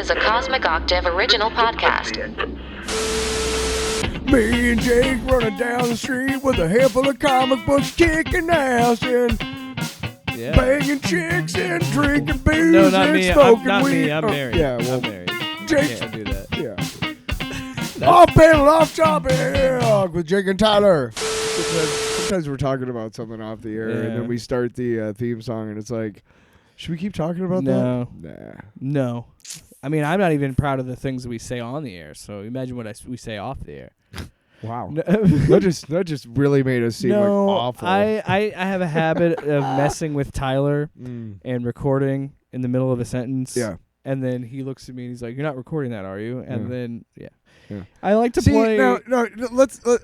is a Cosmic Octave original podcast. Me and Jake running down the street with a handful of comic books, kicking ass and banging chicks and drinking booze No, not and me. smoking Not weed. me. I'm married. Yeah, well, I'm married. Jake. Can't do that. Yeah. Off panel, off topic with Jake and Tyler. Sometimes we're talking about something off the air, and then we start the theme song, and it's like, should we keep talking about that? No. I mean, I'm not even proud of the things that we say on the air, so imagine what we say off the air. Wow. that just really made us seem like awful. I have a habit of messing with Tyler and recording in the middle of a sentence. Yeah. And then he looks at me and he's like, "You're not recording that, are you?" And then Yeah. I like to play. No.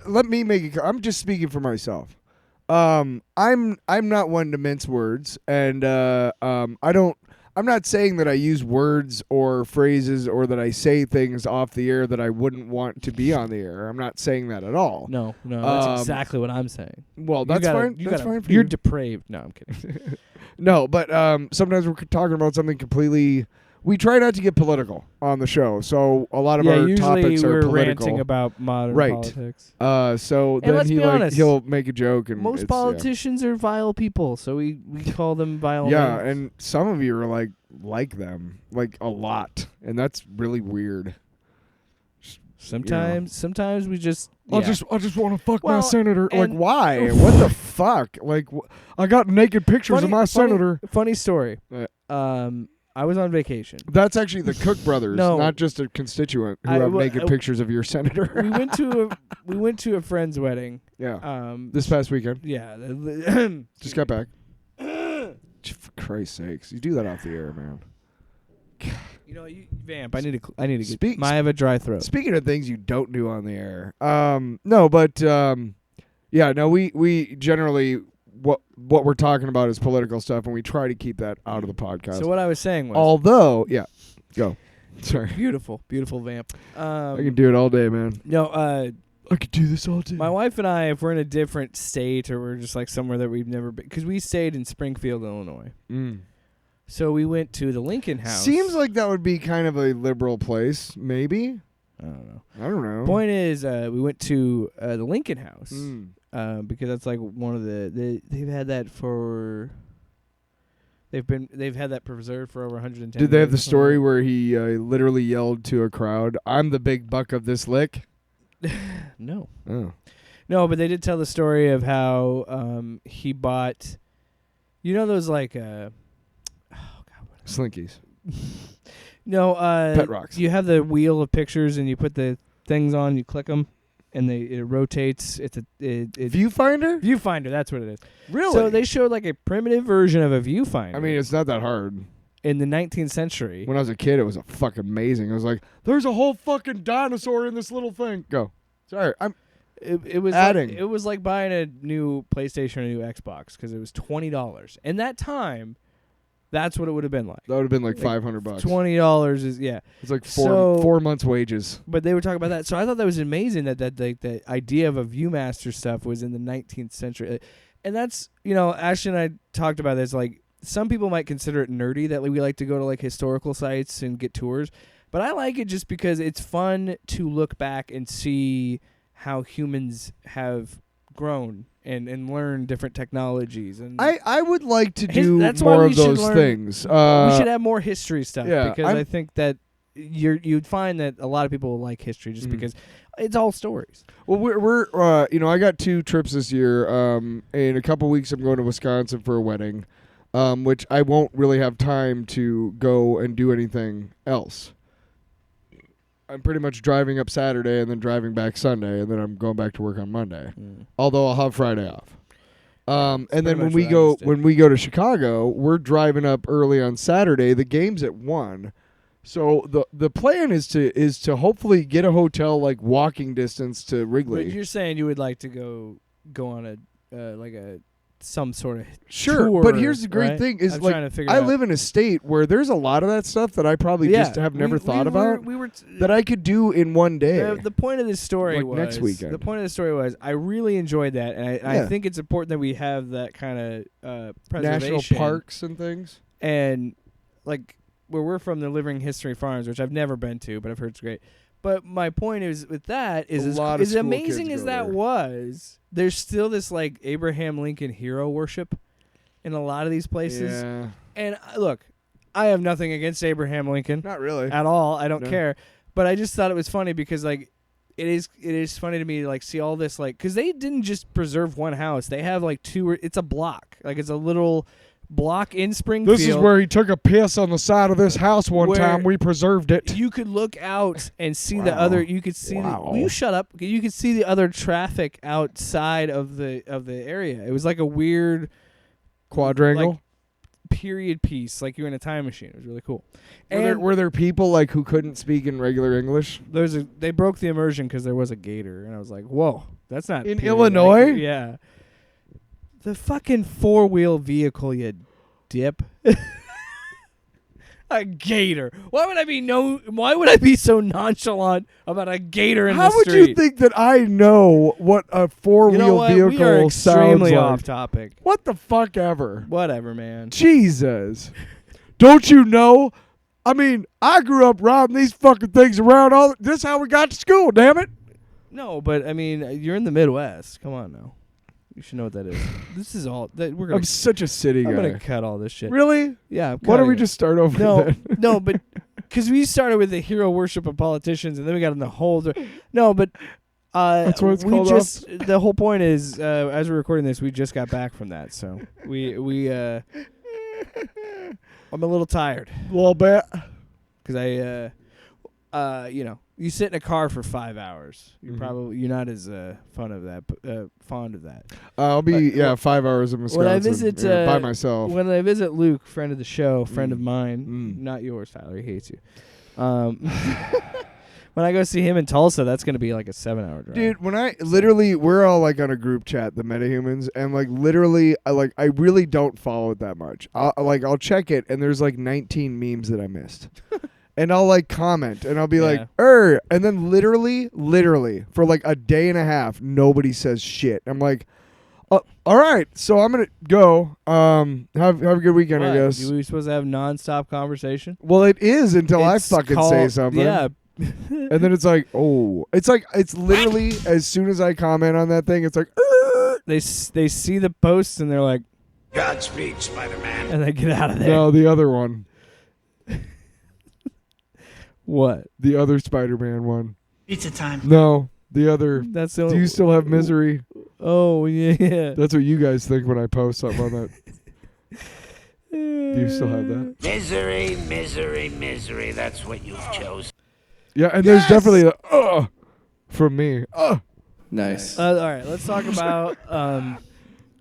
Let me make it. I'm just speaking for myself. I'm not one to mince words, and I'm not saying that I use words or phrases or that I say things off the air that I wouldn't want to be on the air. I'm not saying that at all. No, that's exactly what I'm saying. Well, that's fine. That's fine for you. You're depraved. No, I'm kidding. No, but sometimes we're talking about something completely. We try not to get political on the show, so a lot of our topics are we're political. Ranting about modern politics. So and then he'll make a joke, and most politicians are vile people, so we call them vile. Yeah, names. and some of you are like them, like a lot, and that's really weird. Sometimes we just. I just want to fuck my Well, senator. Like, why? What the fuck? Like, I got naked pictures of my senator. Funny story. I was on vacation. That's actually the Cook brothers, not just a constituent who have naked pictures of your senator. we went to a friend's wedding. Yeah. This past weekend. Yeah. Just got back. For Christ's sakes, you do that off the air, man. You know, vamp. I need to get. I have a dry throat. Speaking of things you don't do on the air, we generally. What we're talking about is political stuff, and we try to keep that out of the podcast. So what I was saying was, go. Sorry. Beautiful vamp. I can do it all day, man. No, I could do this all day. My wife and I, if we're in a different state or we're just like somewhere that we've never been, because we stayed in Springfield, Illinois. So we went to the Lincoln House. Seems like that would be kind of a liberal place, maybe. I don't know. know. Point is, we went to the Lincoln House. Because that's like one of they've had that for they've had that preserved for over 110 Did they have the years. story where he literally yelled to a crowd, "I'm the big buck of this lick"? No. Oh. No, but they did tell the story of how he bought, you know, those like Slinkies. No, Pet rocks. You have the wheel of pictures and you put the things on, you click them. And it rotates. It's a viewfinder. Viewfinder, that's what it is. Really? So they showed like a primitive version of a viewfinder. I mean, it's not that hard. In the 19th century. When I was a kid, it was fucking amazing. I was like, "There's a whole fucking dinosaur in this little thing." Go. Sorry, It was adding. it was like buying a new PlayStation or a new Xbox because it was $20. And that time, that's what it would have been like. That would have been like $500. $20 is It's like 4 months' wages. But they were talking about that, so I thought that was amazing that like the idea of a ViewMaster stuff was in the 19th century, and that's Ashley and I talked about this. Like some people might consider it nerdy that we like to go to like historical sites and get tours, but I like it just because it's fun to look back and see how humans have grown. And learn different technologies. And I would like to do more of those things. We should have more history stuff because I think that you'd find that a lot of people like history just because it's all stories. Well, we're I got 2 trips this year. In a couple weeks, I'm going to Wisconsin for a wedding, which I won't really have time to go and do anything else. I'm pretty much driving up Saturday and then driving back Sunday, and then I'm going back to work on Monday. Although I'll have Friday off. And then when we go to Chicago, we're driving up early on Saturday. The game's at 1. So the plan is to hopefully get a hotel like walking distance to Wrigley. But you're saying you would like to go on a some sort of sure, tour, but here's the great right? thing is I'm like trying to figure I out. live in a state where there's a lot of that stuff that I probably just have never thought about that I could do in one day. The point of this story was next weekend. The point of the story was I really enjoyed that, and I think it's important that we have that kind of preservation. National parks and things. And like where we're from, the Living History Farms, which I've never been to, but I've heard it's great. But my point is with that is as amazing as that was, there's still this like Abraham Lincoln hero worship in a lot of these places. Yeah. And look, I have nothing against Abraham Lincoln. Not really. At all. I don't care. But I just thought it was funny because like it is funny to me to like see all this like because they didn't just preserve one house. They have like it's a block. Like it's a little block in Springfield. This is where he took a piss on the side of this house one time. We preserved it. You could look out and see the other. You could see. Will you shut up? You could see the other traffic outside of the area. It was like a weird quadrangle. Like, period piece, like you're in a time machine. It was really cool. Were there people like who couldn't speak in regular English? They broke the immersion because there was a gator, and I was like, "Whoa, that's not in Illinois." Yeah, the fucking 4-wheel vehicle, you dip. A gator. Why would I be so nonchalant about a gator in the street? How would you think that I know what a 4-wheel vehicle we are extremely sounds like? Off topic. What the fuck ever? Whatever, man. Jesus. Don't you know? I mean, I grew up riding these fucking things around this is how we got to school, damn it. No, but I mean, you're in the Midwest. Come on now. You should know what that is. This is all that we're gonna. I'm such a city guy. I'm gonna cut all this shit. Really? Yeah. Why don't we just start over? No, but because we started with the hero worship of politicians, and then we got in the whole. No, but that's what it's called. The whole point is, as we're recording this, we just got back from that, so we I'm a little tired. A little bit. Because you sit in a car for 5 hours. You're not as fond of that. I'll be 5 hours in Wisconsin when I visit by myself. When I visit Luke, friend of the show, friend of mine, not yours, Tyler. He hates you. When I go see him in Tulsa, that's going to be like a 7-hour drive. Dude, when we're all like on a group chat, the MetaHumans, and like literally, I really don't follow it that much. I'll check it, and there's like 19 memes that I missed. And I'll like comment and I'll be like, and then literally for like a day and a half, nobody says shit. I'm like, all right, so I'm gonna go. Have a good weekend, I guess. Are we supposed to have nonstop conversation? Well, it is until I fucking say something. Yeah. And then it's like, it's literally as soon as I comment on that thing, it's like, they see the posts and they're like, Godspeed, Spider-Man. And they get out of there. No, the other one. What? The other Spider-Man one. Pizza time. No, the other. That's the Do you still have Misery? Oh, yeah. That's what you guys think when I post something on that. Do you still have that? Misery, misery, misery. That's what you've chosen. Yeah, and there's definitely a from me. Nice. All right, let's talk about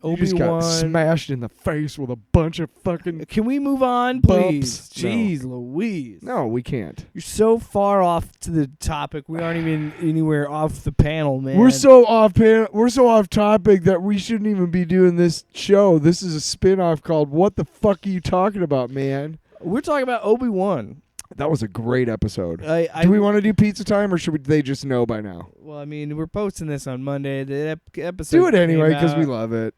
You just got smashed in the face with a bunch of fucking. Can we move on, please? Bumps. Jeez Louise. No, we can't. You're so far off to the topic. We aren't even anywhere off the panel, man. We're so off topic that we shouldn't even be doing this show. This is a spin-off called What the Fuck Are You Talking About, Man? We're talking about Obi-Wan. That was a great episode. Do we want to do pizza time, or should they just know by now? Well, I mean, we're posting this on Monday. The episode. Do it anyway because we love it.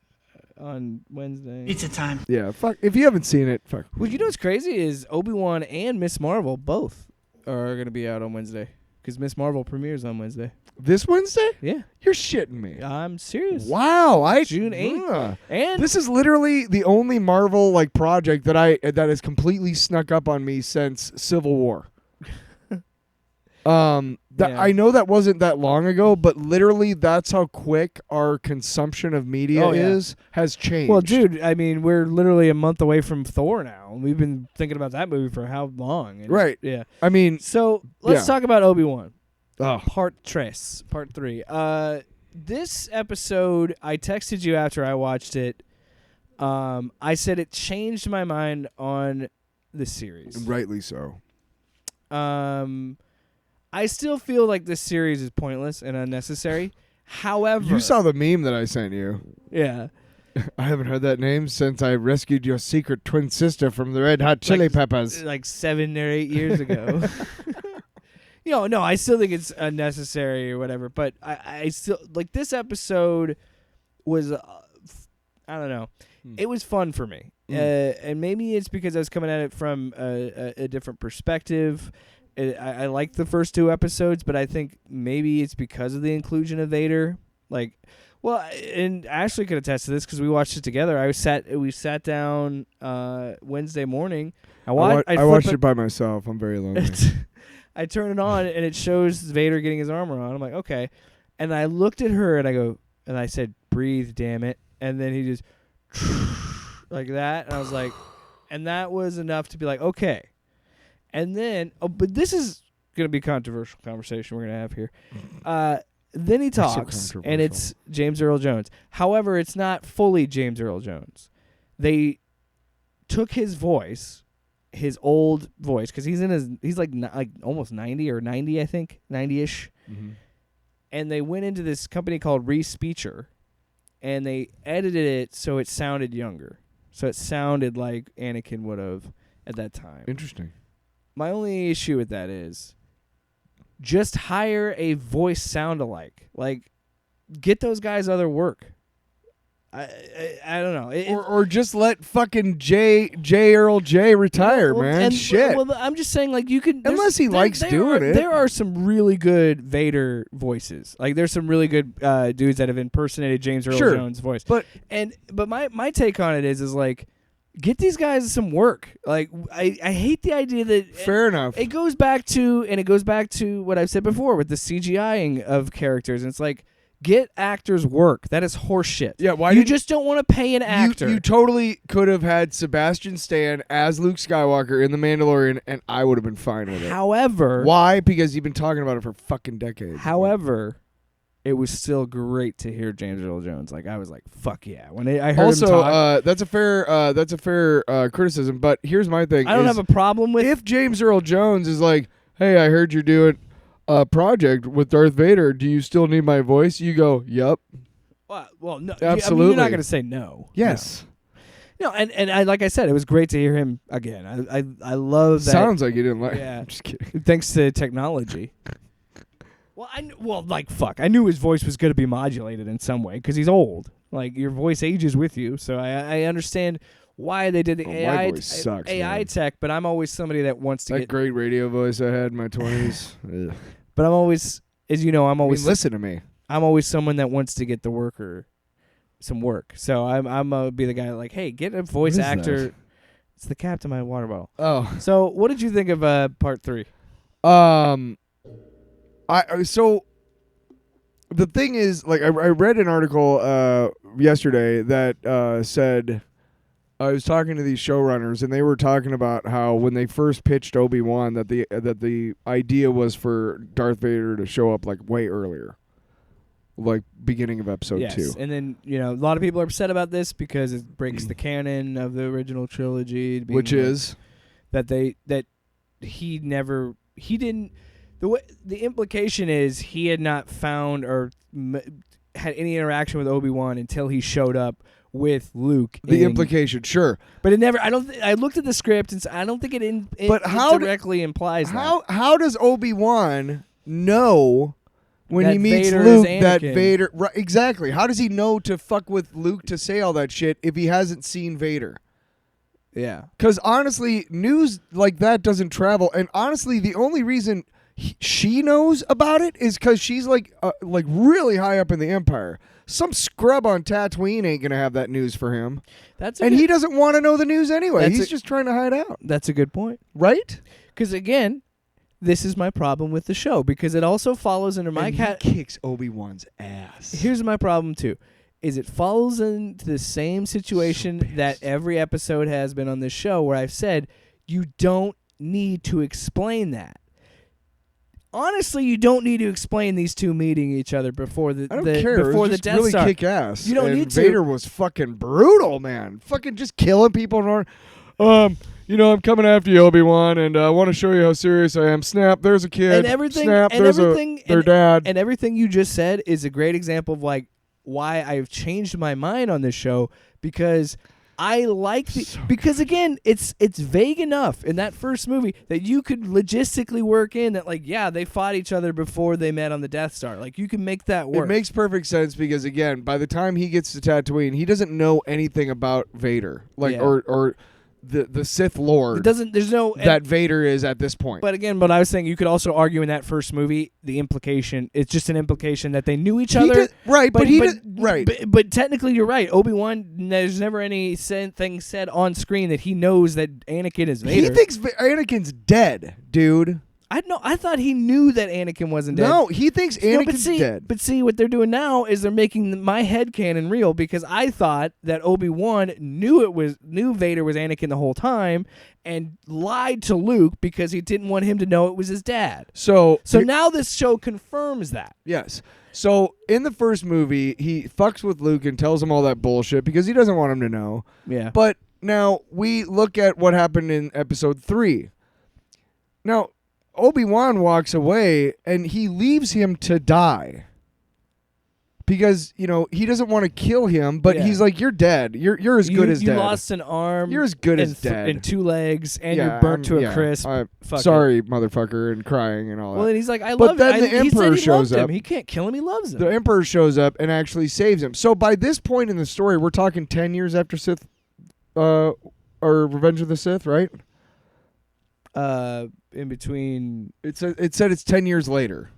On Wednesday. Pizza time. Yeah, fuck. If you haven't seen it, fuck. Well, you know what's crazy is Obi-Wan and Miss Marvel both are going to be out on Wednesday because Miss Marvel premieres on Wednesday. This Wednesday? Yeah. You're shitting me. I'm serious. Wow. June 8th. And this is literally the only Marvel like project that has completely snuck up on me since Civil War. I know that wasn't that long ago, but literally that's how quick our consumption of media has changed. Well, dude, I mean, we're literally a month away from Thor now. We've been thinking about that movie for how long? Right. Yeah. I mean, so let's talk about Obi-Wan. Oh. Part 3. This episode, I texted you after I watched it. I said it changed my mind on the series. Rightly so. I still feel like this series is pointless and unnecessary. However, you saw the meme that I sent you. Yeah. I haven't heard that name since I rescued your secret twin sister from the Red Hot Chili Peppers. Like 7 or 8 years ago. No, I still think it's unnecessary or whatever. But I still like this episode was, I don't know. It was fun for me. and maybe it's because I was coming at it from a different perspective. I like the first 2 episodes, but I think maybe it's because of the inclusion of Vader. Like, well, and Ashley could attest to this because we watched it together. We sat down Wednesday morning. I watched it by myself. I'm very lonely. I turn it on and it shows Vader getting his armor on. I'm like, okay. And I looked at her and I said, breathe, damn it. And then he just like that. And I was like, and that was enough to be like, okay. And then, but this is going to be a controversial conversation we're going to have here. Then he talks, and it's James Earl Jones. However, it's not fully James Earl Jones. They took his voice, his old voice, because he's like almost 90 or 90, I think, 90-ish. Mm-hmm. And they went into this company called Respeecher, and they edited it so it sounded younger. So it sounded like Anakin would have at that time. Interesting. My only issue with that is just hire a voice sound-alike. Like, get those guys other work. I don't know. Or just let fucking J. Earl J retire, man. Shit. Well, I'm just saying, like, you can... Unless he likes doing it. There are some really good Vader voices. Like, there's some really good dudes that have impersonated James Earl Jones' voice. But my take on it is like, get these guys some work. Like, I hate the idea that... Fair enough. It goes back to what I've said before with the CGIing of characters. And it's like, get actors work. That is horseshit. Yeah, why you just don't want to pay an actor. You totally could have had Sebastian Stan as Luke Skywalker in The Mandalorian, and I would have been fine with it. However... Why? Because you've been talking about it for fucking decades. However... It was still great to hear James Earl Jones. Like, I was like, "Fuck yeah!" When I heard him talk. That's a fair criticism. But here's my thing: I don't have a problem with if James Earl Jones is like, "Hey, I heard you're doing a project with Darth Vader. Do you still need my voice?" You go, "Yup." Well, no, absolutely. You're not going to say no. Yes. No, and I like I said, it was great to hear him again. I love that. Sounds like you didn't like. Yeah, I'm just kidding. Thanks to technology. Fuck. I knew his voice was going to be modulated in some way because he's old. Like, your voice ages with you. So I understand why they did the my voice sucks, man. tech, but I'm always somebody that wants to that great radio voice I had in my 20s. But I'm always, as you know, listen to me. I'm always someone that wants to get the worker some work. So I'm going to be the guy like, hey, get a voice actor. That? It's the cap to my water bottle. Oh. So what did you think of part 3? So the thing is, like, I read an article yesterday that said I was talking to these showrunners, and they were talking about how when they first pitched Obi-Wan, that the idea was for Darth Vader to show up like way earlier, like beginning of episode 2. And then a lot of people are upset about this because it breaks the canon of the original trilogy, which is that he didn't. The implication is he had not found or had any interaction with Obi-Wan until he showed up with Luke. The implication, sure, but it never. I looked at the script and I don't think it directly implies that. How does Obi-Wan know when he meets Vader Luke that Vader? Right, exactly. How does he know to fuck with Luke to say all that shit if he hasn't seen Vader? Yeah, because honestly, news like that doesn't travel, and honestly, the only reason she knows about it is because she's like really high up in the Empire. Some scrub on Tatooine ain't gonna have that news for him. He doesn't want to know the news anyway. He's just trying to hide out. That's a good point, right? Because again, this is my problem with the show because it also follows under my he kicks Obi-Wan's ass. Here's my problem too: is it follows into the same situation that every episode has been on this show, where I've said you don't need to explain that. Honestly, you don't need to explain these two meeting each other before the I don't care. Before it was the Death really Star. Kick ass. You don't and need to. Vader was fucking brutal, man. Fucking just killing people. I'm coming after you, Obi-Wan, and I want to show you how serious I am. Snap, there's a kid. And everything. Snap, and there's everything. their dad. And everything you just said is a great example of like why I've changed my mind on this show because I like because again, it's vague enough in that first movie that you could logistically work in that, like, yeah, they fought each other before they met on the Death Star. Like, you can make that work. It makes perfect sense because, again, by the time he gets to Tatooine, he doesn't know anything about Vader, like, or the Sith Lord. There's no that Vader is at this point. But again, what I was saying, you could also argue in that first movie, the implication, it's just an implication that they knew each other. Right, but technically you're right. Obi-Wan, there's never anything said on screen that he knows that Anakin is Vader. He thinks Anakin's dead, dude. I thought he knew that Anakin wasn't dead. No, he thinks Anakin's dead. But see, what they're doing now is they're making my headcanon real, because I thought that Obi-Wan knew Vader was Anakin the whole time and lied to Luke because he didn't want him to know it was his dad. So now this show confirms that. Yes. So in the first movie, he fucks with Luke and tells him all that bullshit because he doesn't want him to know. Yeah. But now we look at what happened in episode 3. Now, Obi-Wan walks away and he leaves him to die because, he doesn't want to kill him, but he's like, you're dead. You're as good as dead. You lost an arm. You're as good as dead. And 2 legs, and you're burnt to a crisp. Sorry, motherfucker, and crying and all that. Well, and he's like, I but love then him. the Emperor shows up. He can't kill him. He loves him. The Emperor shows up and actually saves him. So by this point in the story, we're talking 10 years after Sith, or Revenge of the Sith, right? In between, it said it's 10 years later,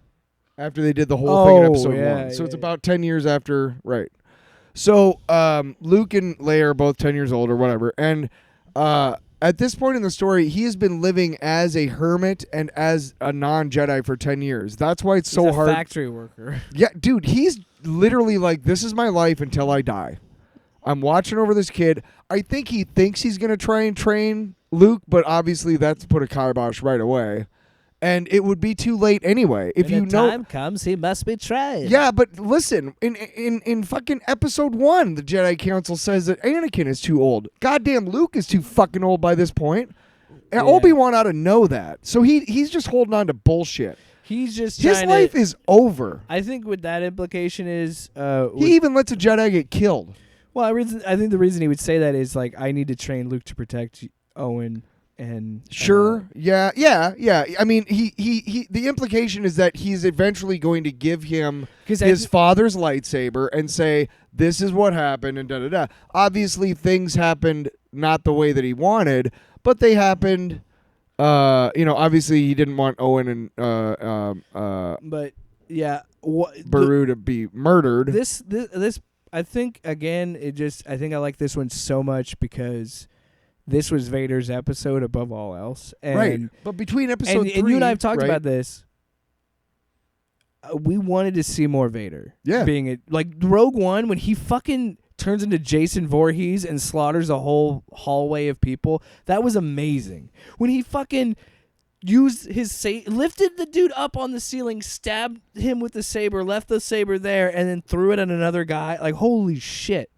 after they did the whole thing in episode 1. So it's about 10 years after, right? So Luke and Leia are both 10 years old or whatever, and at this point in the story, he has been living as a hermit and as a non-Jedi for 10 years. That's why it's so hard. He's a factory worker. Yeah, dude, he's literally like, this is my life until I die. I'm watching over this kid. I think he thinks he's going to try and train Luke, but obviously that's put a kibosh right away. And it would be too late anyway. If when the time comes, he must be trained. Yeah, but listen, in fucking episode 1, the Jedi Council says that Anakin is too old. Goddamn, Luke is too fucking old by this point. And Obi-Wan ought to know that. So he's just holding on to bullshit. He's just his life is over. I think what that implication is, he even lets a Jedi get killed. Well, I think the reason he would say that is like, I need to train Luke to protect Owen. And sure, yeah. I mean, he. The implication is that he's eventually going to give him his father's lightsaber and say, "This is what happened," and da da da. Obviously, things happened not the way that he wanted, but they happened. Obviously, he didn't want Owen and but yeah, Beru to be murdered. This I think again, I think I like this one so much because this was Vader's episode above all else. And, right. But between episode 3... And you and I have talked about this. We wanted to see more Vader. Yeah. Being like Rogue One, when he fucking turns into Jason Voorhees and slaughters a whole hallway of people, that was amazing. When he fucking used his lifted the dude up on the ceiling, stabbed him with the saber, left the saber there, and then threw it at another guy. Like, holy shit.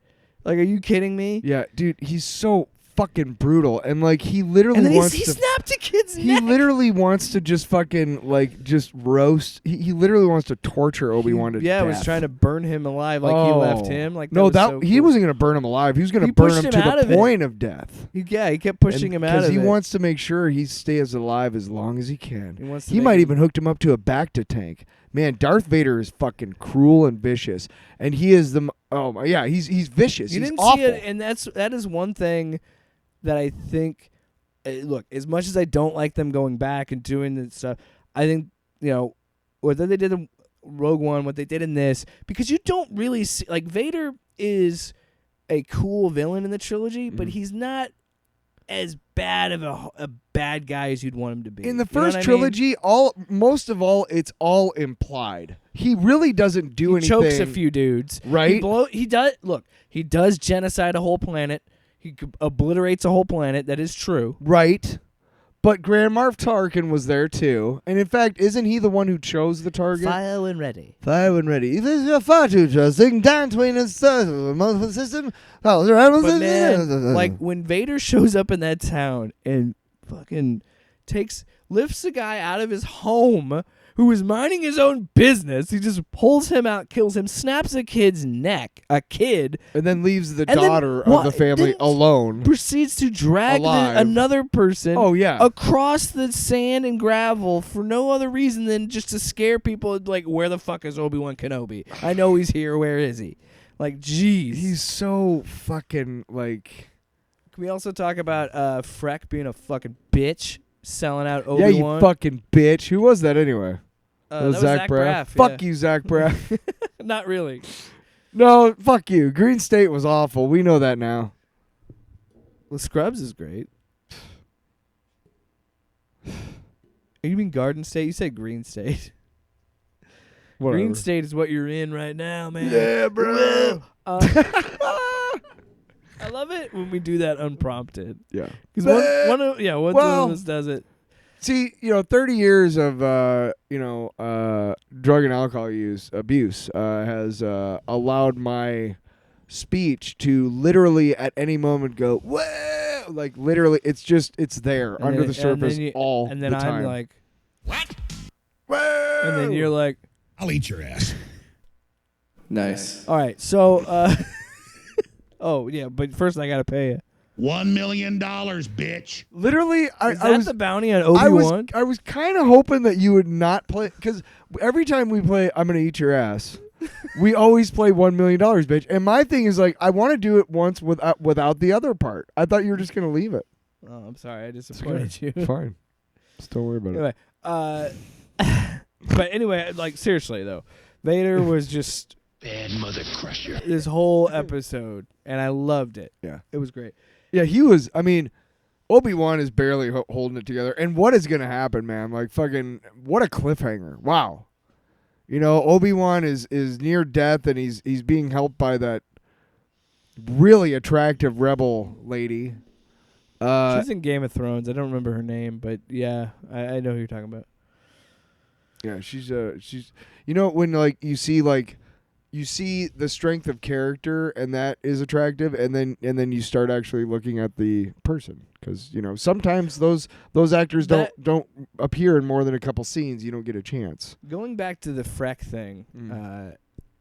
Like, are you kidding me? Yeah, dude, he's so fucking brutal, and like he literally wants he snapped a kid's neck. He literally wants to just fucking like just roast. He literally wants to torture Obi-Wan to death. Yeah, was trying to burn him alive, like he left him. Like no, that was so he cool. wasn't gonna burn him alive. He was gonna burn him to the point of death. He kept pushing him out of it because he wants to make sure he stays alive as long as he can. He might even hooked him up to a Bacta tank. Man, Darth Vader is fucking cruel and vicious, and he is the he's vicious. You he's didn't awful. see it, and that is one thing that I think, look, as much as I don't like them going back and doing this stuff, I think, what they did in Rogue One, what they did in this, because you don't really see, like, Vader is a cool villain in the trilogy, but he's not as bad of a bad guy as you'd want him to be. In the first trilogy, most of all, it's all implied. He really doesn't do anything. He chokes a few dudes. Right? He does genocide a whole planet. He obliterates a whole planet. That is true. Right. But Grand Moff Tarkin was there too. And in fact, isn't he the one who chose the target? Fire when ready. Fire when ready. If you're far too trusting, down between the system. But man, like when Vader shows up in that town and fucking lifts a guy out of his home who was minding his own business. He just pulls him out, kills him, snaps a kid's neck, and then leaves the And then daughter of what- the family then alone. proceeds to drag Alive. another person Oh, yeah. across the sand and gravel for no other reason than just to scare people. Like, where the fuck is Obi-Wan Kenobi? I know he's here. Where is he? Like, jeez. He's so fucking like. Can we also talk about Freck being a fucking bitch, selling out Yeah, Obi-Wan? you fucking bitch. Who was that anyway? That was Zach Braff. Fuck you, Zach Braff. Not really. No, fuck you. Green State was awful. We know that now. Well, Scrubs is great. You mean Garden State? You said Green State. Whatever. Green State is what you're in right now, man. Yeah, bro. I love it when we do that unprompted. Yeah. Because one of us does it. See, 30 years of drug and alcohol abuse has allowed my speech to literally at any moment go, whoa, like literally it's there under the surface all and then the time. I'm like, What? Whoa! and then you're like, I'll eat your ass. nice. All right, so oh yeah, but first I gotta pay you. $1 million, bitch. Literally, Is I that was the bounty on Obi-Wan? I was kind of hoping that you would not play, because every time we play I'm gonna eat your ass, we always play $1 million, bitch. And my thing is like, I want to do it once without the other part. I thought you were just gonna leave it. Oh, I'm sorry, I disappointed you. Fine, just don't worry about it. Anyway, but anyway, like seriously though, Vader was just Bad mother crusher. this whole episode, and I loved it. Yeah. It was great. Yeah, he was. I mean, Obi-Wan is barely holding it together. And what is gonna happen, man? Like fucking, what a cliffhanger! Wow. Obi-Wan is near death, and he's being helped by that really attractive rebel lady. She's in Game of Thrones. I don't remember her name, but yeah, I know who you're talking about. Yeah, she's when like you see the strength of character, and that is attractive, and then you start actually looking at the person, because sometimes those actors don't appear in more than a couple scenes. You don't get a chance. Going back to the Freck thing,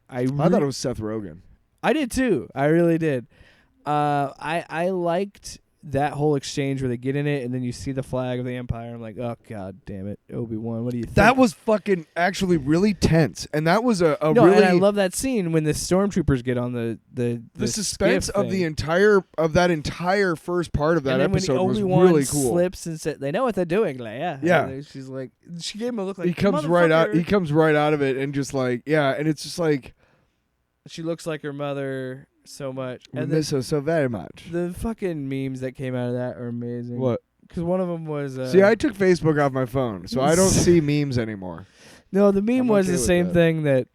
I thought it was Seth Rogen. I did too. I really did. I liked that whole exchange where they get in it and then you see the flag of the Empire. I'm like, oh god damn it, Obi-Wan, what do you think? That was fucking actually really tense, and that was a no, really. and I love that scene when the stormtroopers get on the suspense skiff of thing. that entire first part of that and then episode when was Obi-Wan really cool. slips and said, "They know what they're doing, Leia." Yeah. And she's like, she gave him a look like He comes right out. "Motherfucker." He comes right out of it, and just like and it's just like She looks like her mother so much. we And miss her so very much. the fucking memes that came out of that are amazing. What? Because one of them was See, I took Facebook off my phone, so I don't see memes anymore. no, the meme I'm was okay the with same that. thing that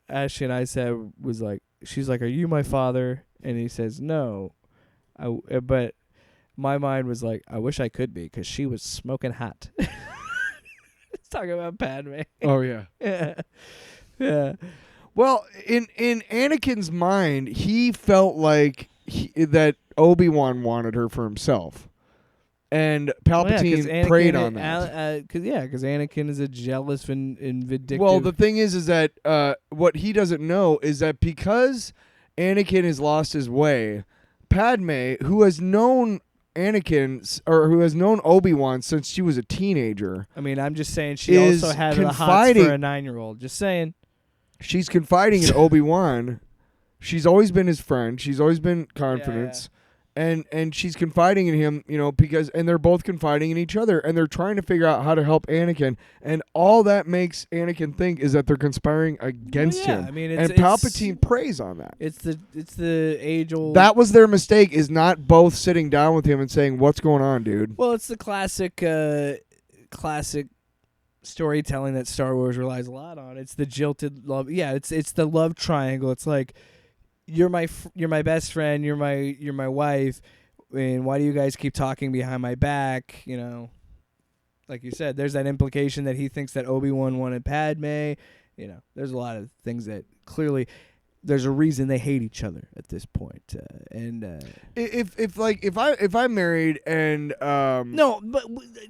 Ashley and I said was like, she's like, "Are you my father?" And he says, "No," but my mind was like, "I wish I could be," because she was smoking hot. It's talking about Padme. Oh yeah. Yeah, yeah. Well, in Anakin's mind, he felt like that Obi-Wan wanted her for himself, and Palpatine preyed on that. Because Anakin is a jealous and vindictive. Well, the thing is that what he doesn't know is that because Anakin has lost his way, Padme, who has known who has known Obi-Wan since she was a teenager, I mean, I'm just saying she is also had the hots confiding- for a 9-year-old. Just saying. she's confiding in Obi-Wan. She's always been his friend. She's always been confidence. And she's confiding in him, because they're both confiding in each other, and they're trying to figure out how to help Anakin, and all that makes Anakin think is that they're conspiring against him. I mean, and Palpatine preys on that. It's the age-old. That was their mistake, is not both sitting down with him and saying, "What's going on, dude?" Well, it's the classic storytelling that Star Wars relies a lot on. It's the jilted love. Yeah, it's the love triangle. It's like, you're my best friend. You're my wife. And why do you guys keep talking behind my back? Like you said, there's that implication that he thinks that Obi-Wan wanted Padme. There's a lot of things that clearly there's a reason they hate each other at this point. If I'm married and no, but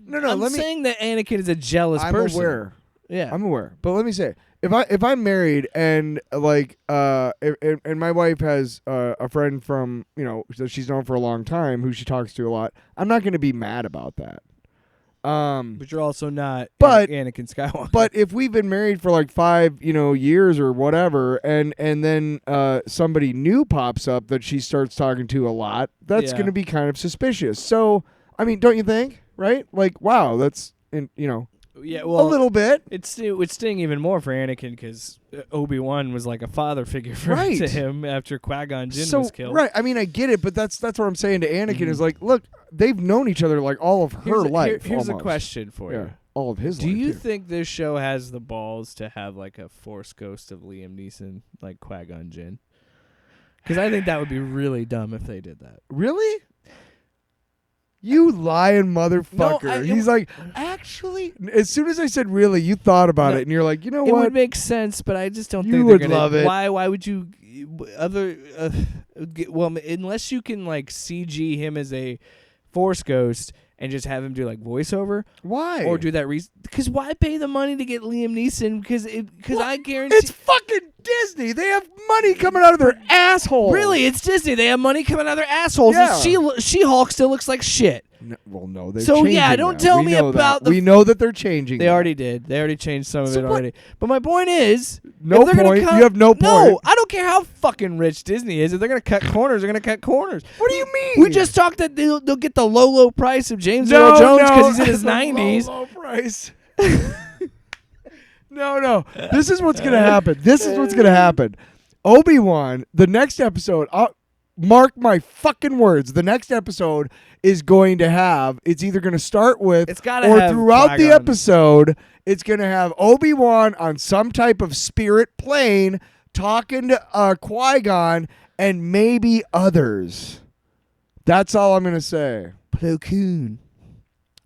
no, I'm saying that Anakin is a jealous person. I'm aware. Yeah. I'm aware. But let me say, if I'm married and like and my wife has a friend from that she's known for a long time who she talks to a lot, I'm not going to be mad about that. But you're also not but- Anakin Skywalker. But if we've been married for like 5 years or whatever, and then somebody new pops up that she starts talking to a lot, that's Yeah. going to be kind of suspicious. So I mean, don't you think? Right? Like, wow, that's yeah, a well, little bit. it would sting even more for Anakin because Obi-Wan was like a father figure Right. to him after Qui-Gon Jinn So was killed. right, I mean, I get it, but that's what I'm saying to Anakin is like, look, they've known each other like all of her life. Here's a almost. question for Yeah, you. all of his Do life. you too. think this show has the balls to have like a Force ghost of Liam Neeson, like Qui-Gon Jinn? Because I think that would be really dumb if they did that. Really? You lying motherfucker. No, He's like, actually, as soon as I said really, you thought about No, it, and you're like, you know It what? would make sense, but I just don't You think would they're gonna, love it. Why would you? Well, unless you can like CG him as a Force ghost and just have him do like voiceover, Why? or do that because why pay the money to get Liam Neeson? Because I guarantee It's fucking Disney. They have money coming out of their assholes. really it's Disney. They have money coming out of their assholes. Yeah. And She-Hulk still looks like shit. No, they're So, yeah, changing don't that. tell We me know about that. We know that they're changing. They that. already did. They already changed some of So it what- already. But my point is, No if they're gonna point. cut- You have no No, point. I don't care how fucking rich Disney is. If they're gonna cut corners, they're gonna cut corners. What do you mean? We just talked that they'll get the low price of James Earl Jones because he's in his 90s. Low price. No. This is what's gonna happen. Obi-Wan, the next episode. Mark my fucking words. The next episode is going to have. It's either going to start with, It's gotta or have throughout the Qui-Gon. episode, it's going to have Obi-Wan on some type of spirit plane talking to Qui-Gon and maybe others. That's all I'm going to say. Plo Koon.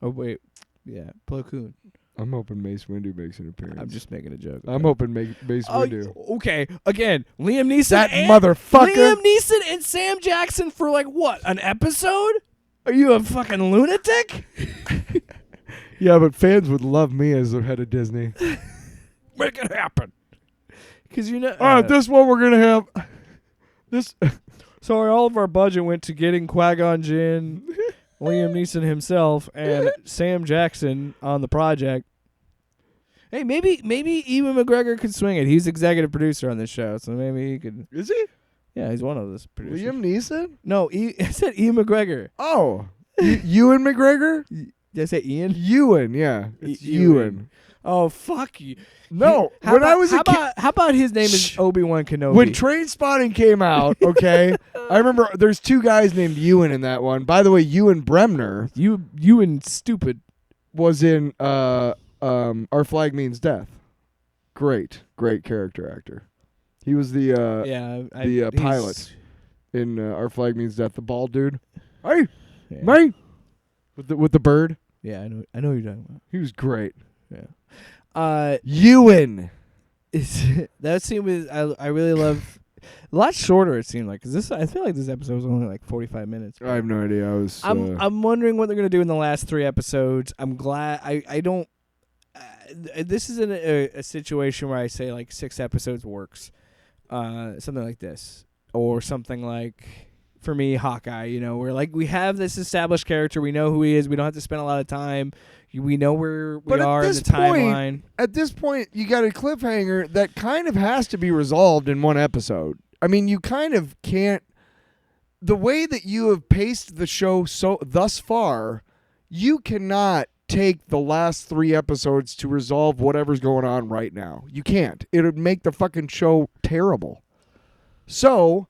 Oh wait, yeah, Plo Koon. I'm hoping Mace Windu makes an appearance. I'm just making a joke. I'm hoping Mace Oh, Windu. okay. Again, Liam Neeson. That and motherfucker. Liam Neeson and Sam Jackson for like what? An episode? Are you a fucking lunatic? Yeah, but fans would love me as the head of Disney. Make it happen. Because you know. All right, this one we're gonna have. This. Sorry, all of our budget went to getting Qui-Gon Jinn, Liam Neeson himself, and Sam Jackson on the project. Hey, maybe Ewan McGregor could swing it. He's executive producer on this show, so maybe he could. Is he? Yeah, he's one of those producers. Liam Neeson? No, I said Ewan McGregor. Oh, Ewan McGregor? Did I say Ian? Ewan, yeah, it's Ewan. Ewan. Oh, fuck you. No, How when about, I was a kid, how about his name is Shh. Obi-Wan Kenobi? when Train Spotting came out, okay, I remember there's 2 guys named Ewan in that one. By the way, Ewan Bremner you and stupid. was in Our Flag Means Death. Great character actor. He was the Yeah, pilot in Our Flag Means Death, the bald dude. Hey, Yeah. mate, with the bird. Yeah, I know who you're talking about. He was great. Yeah. Ewan. That scene was I really love. A lot shorter it seemed like because I feel like this episode was only like 45 minutes. I have no idea. I'm wondering what they're gonna do in the last 3 episodes. I'm glad I don't. This isn't a situation where I say like 6 episodes works, something like this, or something like for me Hawkeye. You know, where like we have this established character, we know who he is, we don't have to spend a lot of time. We know where we But at are in this the timeline. At this point, you got a cliffhanger that kind of has to be resolved in one episode. I mean, you kind of can't. The way that you have paced the show thus far, you cannot take the last 3 episodes to resolve whatever's going on right now. You can't. It would make the fucking show terrible. So,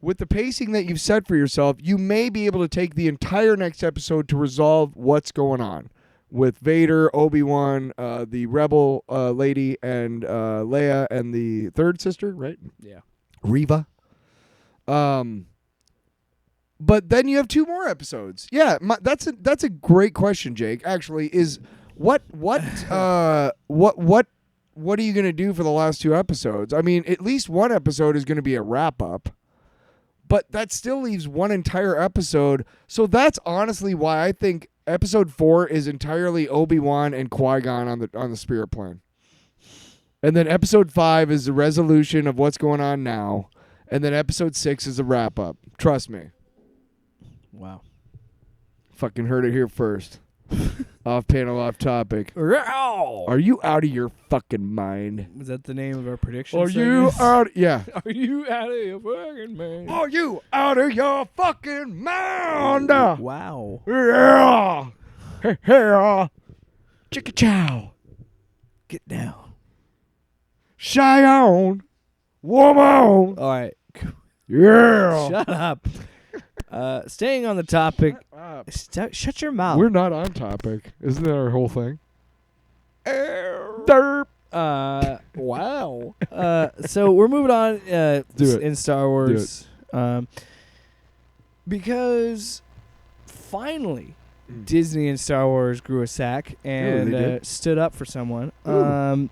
with the pacing that you've set for yourself, you may be able to take the entire next episode to resolve what's going on with Vader, Obi-Wan, the rebel lady, and Leia, and the third sister, right? Yeah. Reva. But then you have 2 more episodes. Yeah, that's a great question, Jake. Actually, is what are you gonna do for the last 2 episodes? I mean, at least one episode is gonna be a wrap up, but that still leaves one entire episode. So that's honestly why I think episode 4 is entirely Obi-Wan and Qui-Gon on the spirit plane. And then episode 5 is the resolution of what's going on now. And then episode 6 is a wrap up. Trust me. Wow. Fucking heard it here first. Off panel, off topic. Are you out of your fucking mind? Was that the name of our prediction? Are you out? Yeah. Are you out of your fucking mind? Are you out of your fucking mind? Wow. Yeah. Yeah. Chicka chow. Get down. Shy on. Woman. All right. Yeah. Shut up. Staying on the topic. Shut your mouth. We're not on topic. Isn't that our whole thing? Derp. Wow. So we're moving on in Star Wars. Because finally Disney and Star Wars grew a sack and stood up for someone.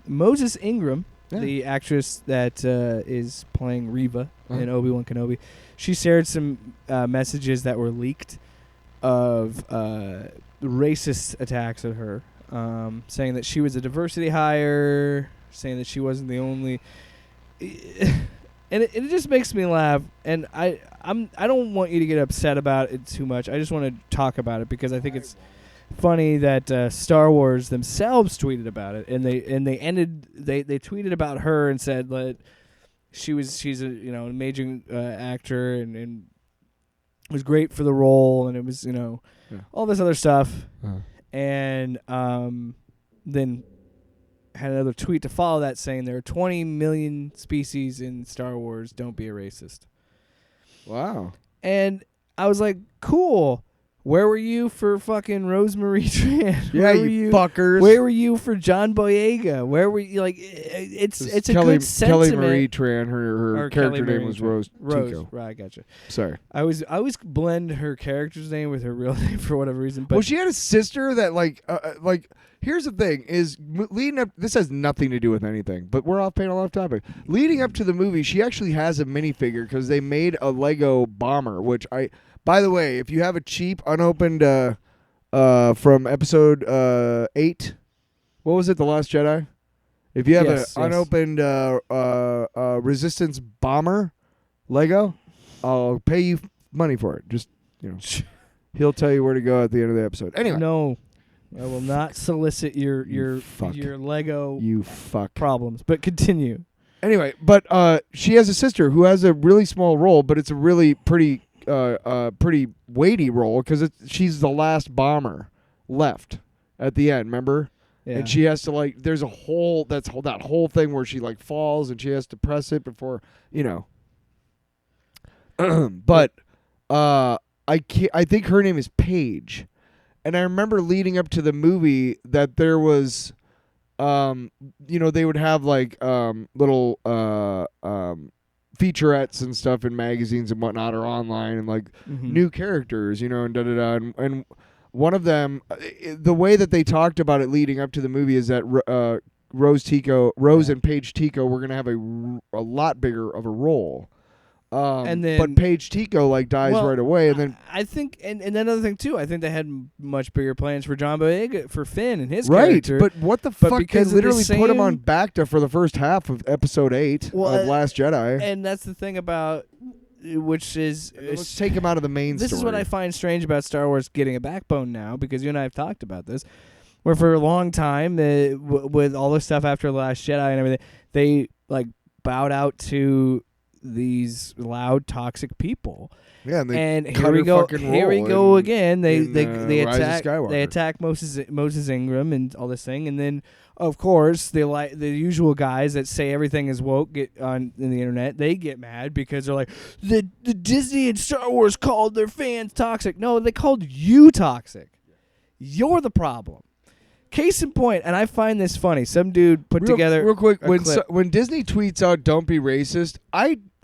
Moses Ingram, the actress that is playing Reva in Obi-Wan Kenobi, she shared some messages that were leaked of racist attacks at her, saying that she was a diversity hire, saying that she wasn't the only. And it just makes me laugh. And I don't want you to get upset about it too much. I just want to talk about it because I think it's funny that Star Wars themselves tweeted about it, and they tweeted about her and said that she's a an amazing actor and was great for the role, and it was all this other stuff, and then had another tweet to follow that saying there are 20 million species in Star Wars. Don't be a racist. Wow. And I was like, cool. Where were you for fucking Rosemary Tran? Yeah, you fuckers. Where were you for John Boyega? Where were you? Like, it's a good sentiment. Kelly Marie Tran, her character name was Rose Tico. Right, I gotcha. Sorry. I always blend her character's name with her real name for whatever reason. But well, she had a sister that like. Here's the thing: is leading up. This has nothing to do with anything, but we're off panel, off topic. Leading up to the movie, she actually has a minifigure because they made a Lego bomber, which I. By the way, if you have a cheap, unopened from episode 8, what was it, The Last Jedi? If you have an unopened Resistance bomber Lego, I'll pay you money for it. Just, he'll tell you where to go at the end of the episode. Anyway. No, I will not solicit your Lego problems, but continue. Anyway, but she has a sister who has a really small role, but it's a really pretty weighty role because she's the last bomber left at the end. Remember, and she has to there's a whole that whole thing where she falls and she has to press it before But I think her name is Paige, and I remember leading up to the movie that there was, they would have little featurettes and stuff in magazines and whatnot or online and new characters, and da-da-da. And one of them, the way that they talked about it leading up to the movie is that Rose and Paige Tico were going to have a lot bigger of a role. But Paige Tico dies right away, and then I think, and another thing too, I think they had much bigger plans for John Boyega, for Finn and his character. But what the fuck? Because they literally put him on Bacta for the first half of episode 8 of Last Jedi, and that's the thing about, which is let's take him out of the main story. This is what I find strange about Star Wars getting a backbone now, because you and I have talked about this, where for a long time with all the stuff after The Last Jedi and everything, they bowed out to these loud, toxic people. Yeah, and here we go. Here we go again. They attack Moses Ingram and all this thing, and then of course the usual guys that say everything is woke get on in the internet. They get mad because they're like, the Disney and Star Wars called their fans toxic. No, they called you toxic. You're the problem. Case in point, and I find this funny. Some dude put together real quick when Disney tweets out "Don't be racist,"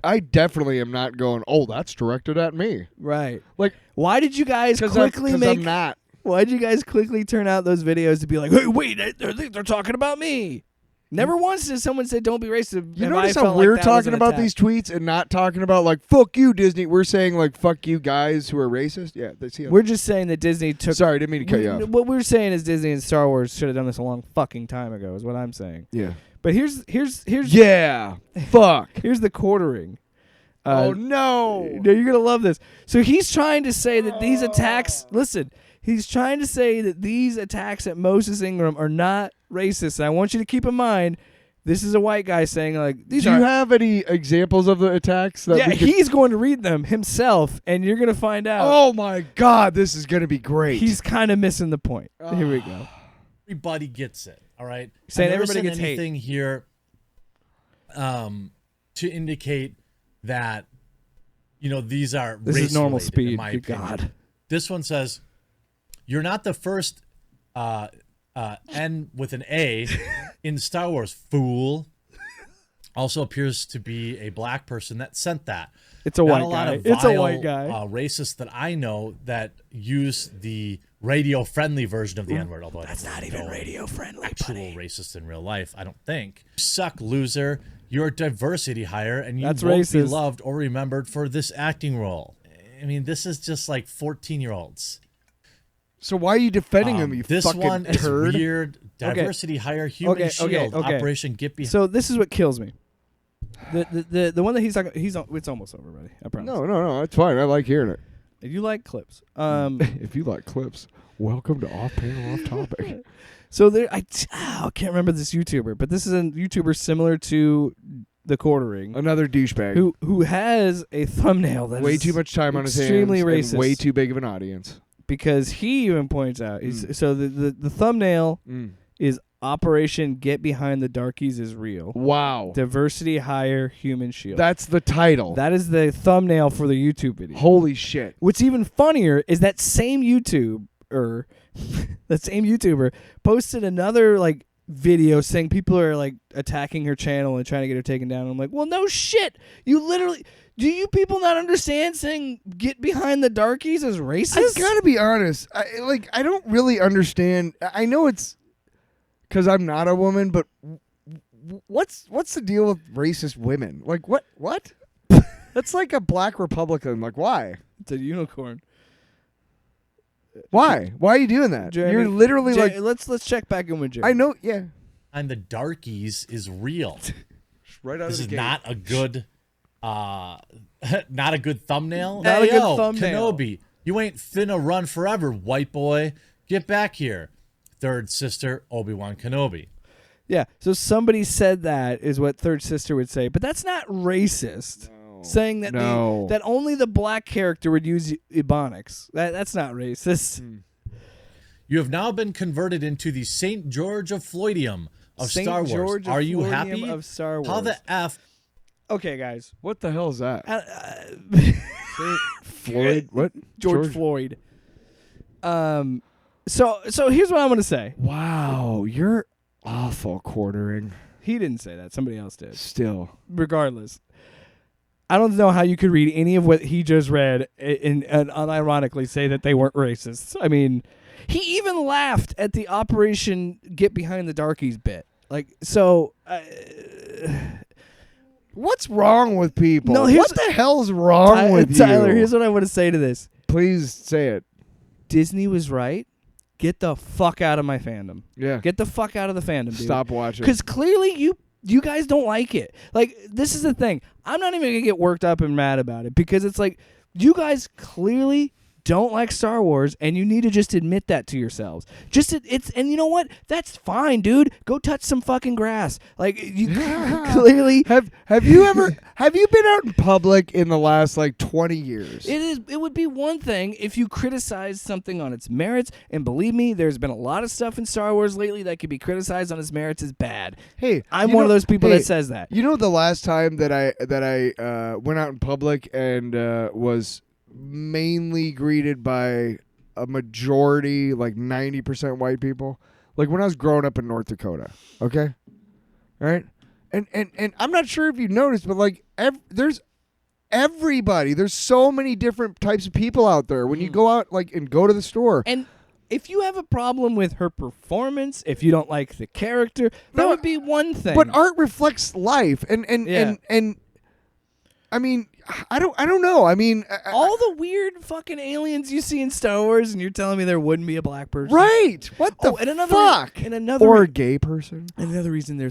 I definitely am not going, "Oh, that's directed at me." Right. Why did you guys quickly make? I'm not. Why did you guys quickly turn out those videos to be like, "Hey, wait, they're talking about me"? Never once did someone say don't be racist. You and notice I how felt we're like that was talking an about attack. these tweets and not talking about like fuck you Disney. We're saying like fuck you guys who are racist. Yeah, that's We're just saying that Disney took. Sorry, didn't mean to cut you off. What we're saying is Disney and Star Wars should have done this a long fucking time ago. Is what I'm saying. Yeah. But here's Yeah. Fuck. here's the quartering. Oh no. No, you're gonna love this. So he's trying to say that these attacks. Listen, he's trying to say that these attacks at Moses Ingram are not racist. And I want you to keep in mind, this is a white guy saying like these. Do are, you have any examples of the attacks? That yeah, we could... he's going to read them himself, and you're gonna find out. Oh my God, this is gonna be great. He's kind of missing the point. Here we go. Everybody gets it. All right. Saying I never everybody said gets hate. anything here to indicate that these are This is race normal related, speed. in my Good opinion. God. This one says, "You're not the first N with an A in Star Wars, fool." Also appears to be a black person that sent that. It's a Not white a lot guy. of It's a vile, white guy. Racists that I know that use the radio-friendly version of the N-word. Although that's not even radio-friendly, actual racist in real life, I don't think. You suck, loser. You're a diversity hire, and you That's won't be racist. loved or remembered for this acting role. I mean, this is just like 14-year-olds. So why are you defending him? You This fucking one turd. is weird. Diversity hire, human shield, okay. Operation Get Behind. So this is what kills me. The one that he's talking. It's almost over, buddy. I promise. No, it's fine. I like hearing it. If you like clips, If you like clips, welcome to Off Panel Off Topic. so there, I can't remember this YouTuber, but this is a YouTuber similar to the Quartering, Another douchebag. who has a thumbnail that way is too much time on his hands. extremely and racist. way too big of an audience. Because he even points out, so the thumbnail is Operation Get Behind the Darkies is real. Wow. Diversity hire, human shield. That's the title. That is the thumbnail for the YouTube video. Holy shit. What's even funnier is that same YouTuber posted another like video saying people are like attacking her channel and trying to get her taken down. I'm like, well, no shit. You literally, do you people not understand saying get behind the darkies is racist? I gotta be honest. I don't really understand. I know it's because I'm not a woman, but what's the deal with racist women? Like what? That's like a black Republican. Like why? It's a unicorn. Why? Why are you doing that? Jeremy, You're literally like. let's check back in with Jeremy. I know. Yeah. And the darkies is real. Right out This of is the gate. not a good not a good thumbnail. Not a good Yo, thumbnail. Kenobi, you ain't finna run forever, white boy. Get back here. Third sister, Obi-Wan Kenobi. Yeah, so somebody said that is what Third Sister would say, but that's not racist. Saying that that only the black character would use Ebonics. That's not racist. You have now been converted into the St. George of Floydium of Saint Star Wars. George of Are you Floydium happy? of Star Wars. How the F? Okay, guys. What the hell is that? Uh, Floyd? What? George Floyd. So here's what I'm gonna say. Wow, you're awful quartering. He didn't say that. Somebody else did. Still. Regardless, I don't know how you could read any of what he just read and unironically say that they weren't racists. I mean, he even laughed at the Operation Get Behind the Darkies bit. Like, so. What's wrong with people? No, what the hell's wrong with you? Tyler, here's what I want to say to this. Please say it. Disney was right. Get the fuck out of my fandom. Yeah. Get the fuck out of the fandom, dude. Stop watching. Because clearly you guys don't like it. Like, this is the thing. I'm not even going to get worked up and mad about it because it's like, you guys clearly don't like Star Wars, and you need to just admit that to yourselves. And you know what? That's fine, dude. Go touch some fucking grass. Like, you clearly have you been out in public in the last like 20 years? It would be one thing if you criticize something on its merits, and believe me, there's been a lot of stuff in Star Wars lately that could be criticized on its merits as bad. Hey, I'm one of those people that says that. You know, the last time that I went out in public and was mainly greeted by a majority, like 90% white people, like when I was growing up in North Dakota. Okay, right? And I'm not sure if you noticed, but like there's everybody. There's so many different types of people out there when you go out like and go to the store. And if you have a problem with her performance, if you don't like the character, that would be one thing. But art reflects life, and I mean, I don't know. I mean, all the weird fucking aliens you see in Star Wars, and you're telling me there wouldn't be a black person, right? What the fuck? Or a gay person? Another reason they're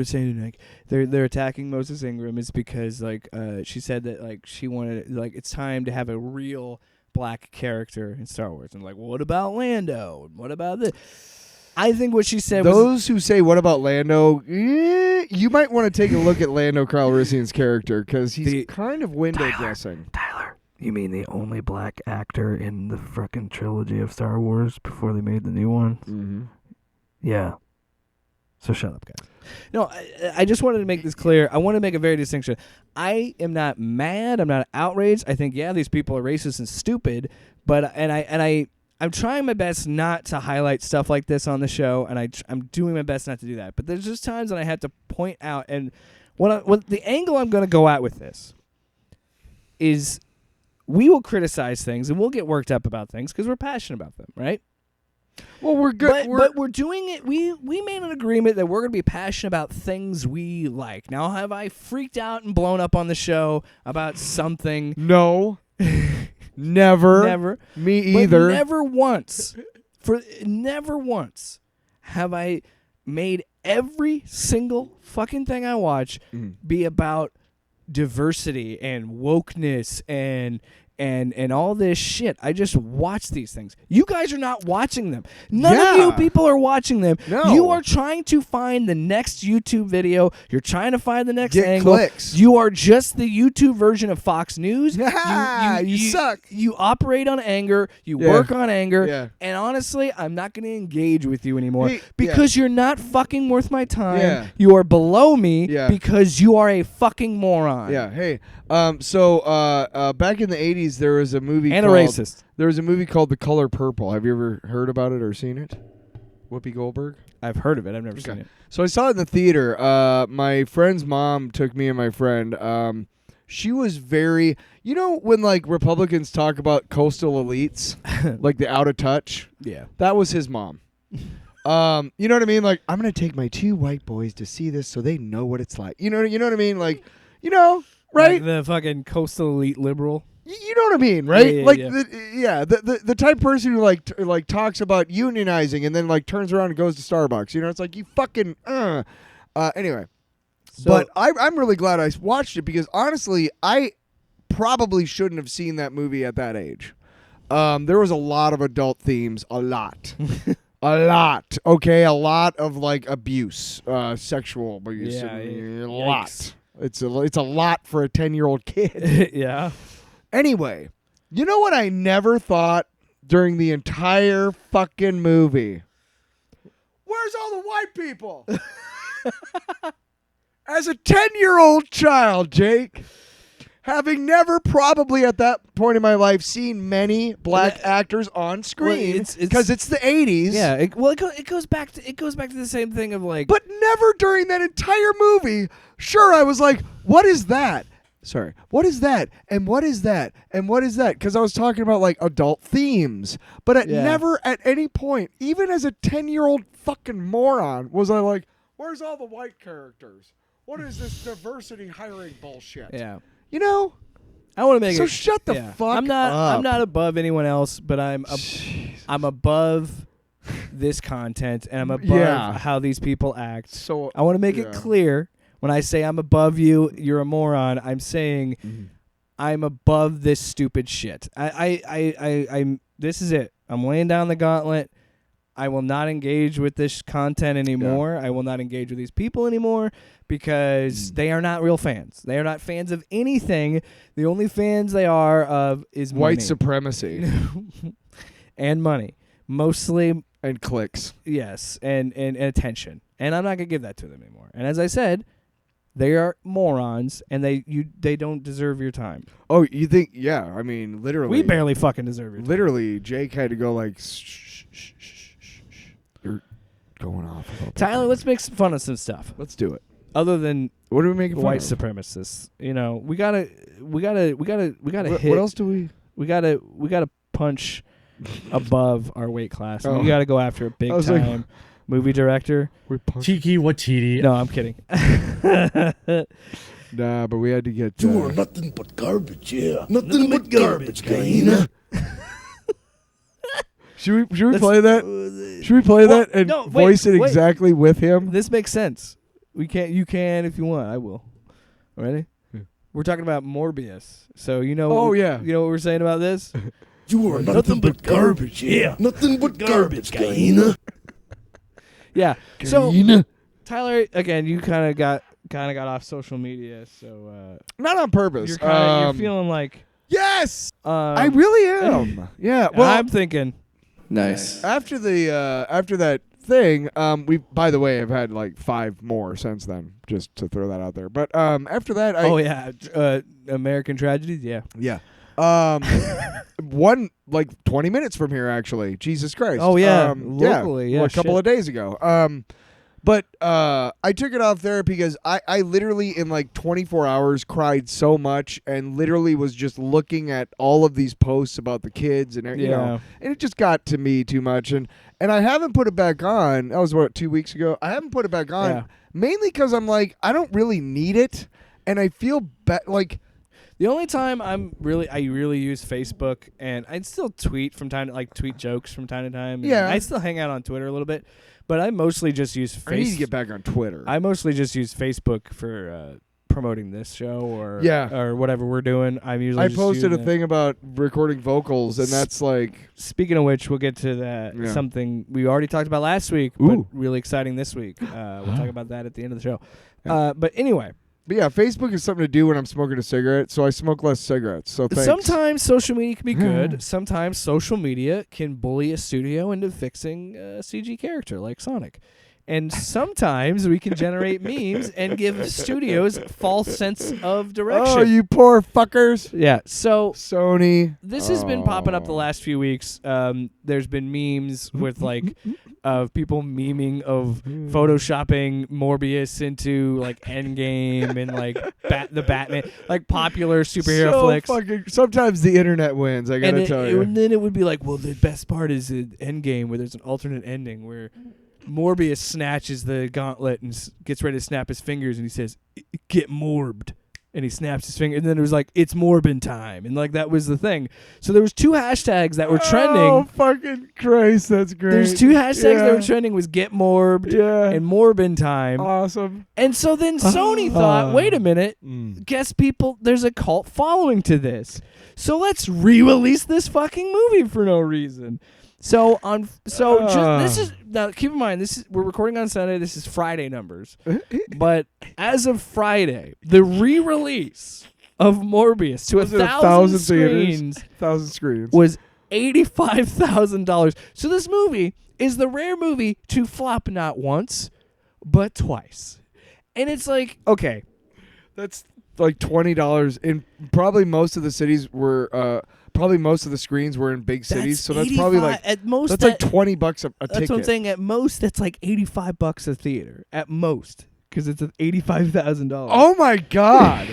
saying like they're attacking Moses Ingram is because like she said that like she wanted like it's time to have a real black character in Star Wars, and like, well, what about Lando? What about this? I think what she said Those who say, what about Lando? You might want to take a look at Lando Calrissian's character, because he's kind of window dressing. Tyler, you mean the only black actor in the frickin' trilogy of Star Wars before they made the new one? Mm-hmm. Yeah. So shut up, guys. No, I just wanted to make this clear. I want to make a very distinction. I am not mad. I'm not outraged. I think, yeah, these people are racist and stupid, but I'm trying my best not to highlight stuff like this on the show, and I'm doing my best not to do that. But there's just times that I have to point out, and what the angle I'm going to go at with this is we will criticize things, and we'll get worked up about things because we're passionate about them, right? Well, we're good. But we're doing it. We made an agreement that we're going to be passionate about things we like. Now, have I freaked out and blown up on the show about something? No. Never. Me either. But never once have I made every single fucking thing I watch be about diversity and wokeness and all this shit. I just watch these things. You guys are not watching them. None of you people are watching them. No. You are trying to find the next YouTube video. You're trying to find the next angle. Clicks. You are just the YouTube version of Fox News. You suck. You operate on anger. You work on anger. Yeah. And honestly, I'm not going to engage with you anymore because you're not fucking worth my time. Yeah. You are below me because you are a fucking moron. Yeah. Hey. So back in the 80s, there was a movie and called, a racist. There was a movie called The Color Purple. Have you ever heard about it or seen it? Whoopi Goldberg? I've heard of it. I've never seen it. So I saw it in the theater. My friend's mom took me and my friend. She was very, when like Republicans talk about coastal elites, like the out of touch. Yeah. That was his mom. You know what I mean? Like, I'm gonna take my 2 white boys to see this so they know what it's like. You know what I mean? Like, right? Like the fucking coastal elite liberal. You know what I mean, right? Yeah. The type of person who like talks about unionizing and then like turns around and goes to Starbucks. It's like you fucking anyway. So, but I'm really glad I watched it because honestly, I probably shouldn't have seen that movie at that age. There was a lot of adult themes, a lot. Okay, a lot of like abuse, sexual abuse, a lot. It's a lot for a 10-year-old kid. Yeah. Anyway, you know what I never thought during the entire fucking movie? Where's all the white people? As a 10-year-old child, Jake, having never probably at that point in my life seen many black actors on screen because it's the 80s. Yeah. It goes back to the same thing of like. But never during that entire movie. Sure, I was like, what is that? Sorry, what is that? And what is that? And what is that? Because I was talking about like adult themes. But never at any point, even as a 10-year-old fucking moron, was I like, where's all the white characters? What is this diversity hiring bullshit? Yeah. I want to make so shut the fuck up. I'm not above anyone else, but I'm above this content, and I'm above how these people act. So I want to make it clear. When I say I'm above you, you're a moron, I'm saying I'm above this stupid shit. I'm this is it. I'm laying down the gauntlet. I will not engage with this content anymore. Yeah. I will not engage with these people anymore because they are not real fans. They are not fans of anything. The only fans they are of is money. White supremacy. And money. Mostly. And clicks. Yes. And attention. And I'm not going to give that to them anymore. And as I said, they are morons, and they don't deserve your time. Oh, you think? Yeah, I mean, literally. We barely fucking deserve your time. Literally, Jake had to go like, shh. You're going off. Tyler, let's make some fun of some stuff. Let's do it. Other than what are we making fun white of? Supremacists? We gotta hit. What else do we? We gotta punch above our weight class. And Oh. you got to go after a big I was like- time movie director. We punked. Tiki Watiti. No, I'm kidding. Nah, but we had to get. You are nothing but garbage, yeah. Nothing but garbage, Gaina. Should we play that? Should we play that and no, wait, voice it wait. exactly with him? This makes sense. We can't. You can if you want. I will. Ready? Yeah. We're talking about Morbius. So you know. Oh, yeah. You know what we're saying about this? You are nothing but garbage, yeah. Nothing but garbage, Gaina. Yeah. So Gaina. Tyler, again, you kind of got off social media. So Not on purpose. you're feeling like. Yes, I Um, really am. Yeah. Well, I'm thinking. Nice. after that thing, we by the way have had like 5 more since then. Just to throw that out there. But after that, Oh yeah, American Tragedies. Yeah. yeah. One like 20 minutes from here actually. Jesus Christ. Oh, yeah. Yeah, Locally, yeah, well, a couple shit. of days ago. But I took it off therapy because I literally in like 24 hours cried so much and literally was just looking at all of these posts about the kids and you know, and it just got to me too much and I haven't put it back on. That was 2 weeks ago. I haven't put it back on Yeah. mainly because I'm like I don't really need it and I feel like. The only time I really use Facebook, and I'd still tweet from time to tweet jokes from time to time. and Yeah. I still hang out on Twitter a little bit, but I mostly just use I need to get back on Twitter. I mostly just use Facebook for promoting this show or Yeah. whatever we're doing. I'm usually I just posted a using it. thing about recording vocals, and that's like Speaking of which, we'll get to that. Yeah. Something we already talked about last week, Ooh. but really exciting this week. We'll talk about that at the end of the show. But anyway. But yeah, Facebook is something to do when I'm smoking a cigarette, so I smoke less cigarettes. So thanks. Sometimes social media can be good. Sometimes social media can bully a studio into fixing a CG character like Sonic. And sometimes we can generate memes and give studios false sense of direction. Oh, you poor fuckers. Yeah, so Sony. this has been popping up the last few weeks. There's been memes with of people memeing of photoshopping Morbius into Endgame and the Batman, popular superhero so flicks. Fucking, sometimes the internet wins, I gotta tell you. And then it would be well, the best part is in Endgame where there's an alternate ending where Morbius snatches the gauntlet and gets ready to snap his fingers, and he says, "Get morbed," and he snaps his finger, and then it was it's Morbin time, and that was the thing. So there was 2 hashtags that were trending. Oh, fucking Christ, that's great. There's 2 hashtags that Yeah. were trending was "Get Morbed" Yeah. and Morbin time. Awesome. And so then Sony thought, wait a minute, guess people, there's a cult following to this. So let's re-release this fucking movie for no reason. So this is now keep in mind we're recording on Sunday. This is Friday numbers, but as of Friday, the re-release of Morbius to Was it 1,000 theaters? screens 1,000 screens. was $85,000. So this movie is the rare movie to flop not once, but twice, and it's okay. That's like $20 in probably most of the cities were probably most of the screens were in big cities, so that's probably 85 at most. that's like $20 a That's ticket. what I'm saying. At most, that's like $85 a theater. At most, because it's $85,000. Oh my god.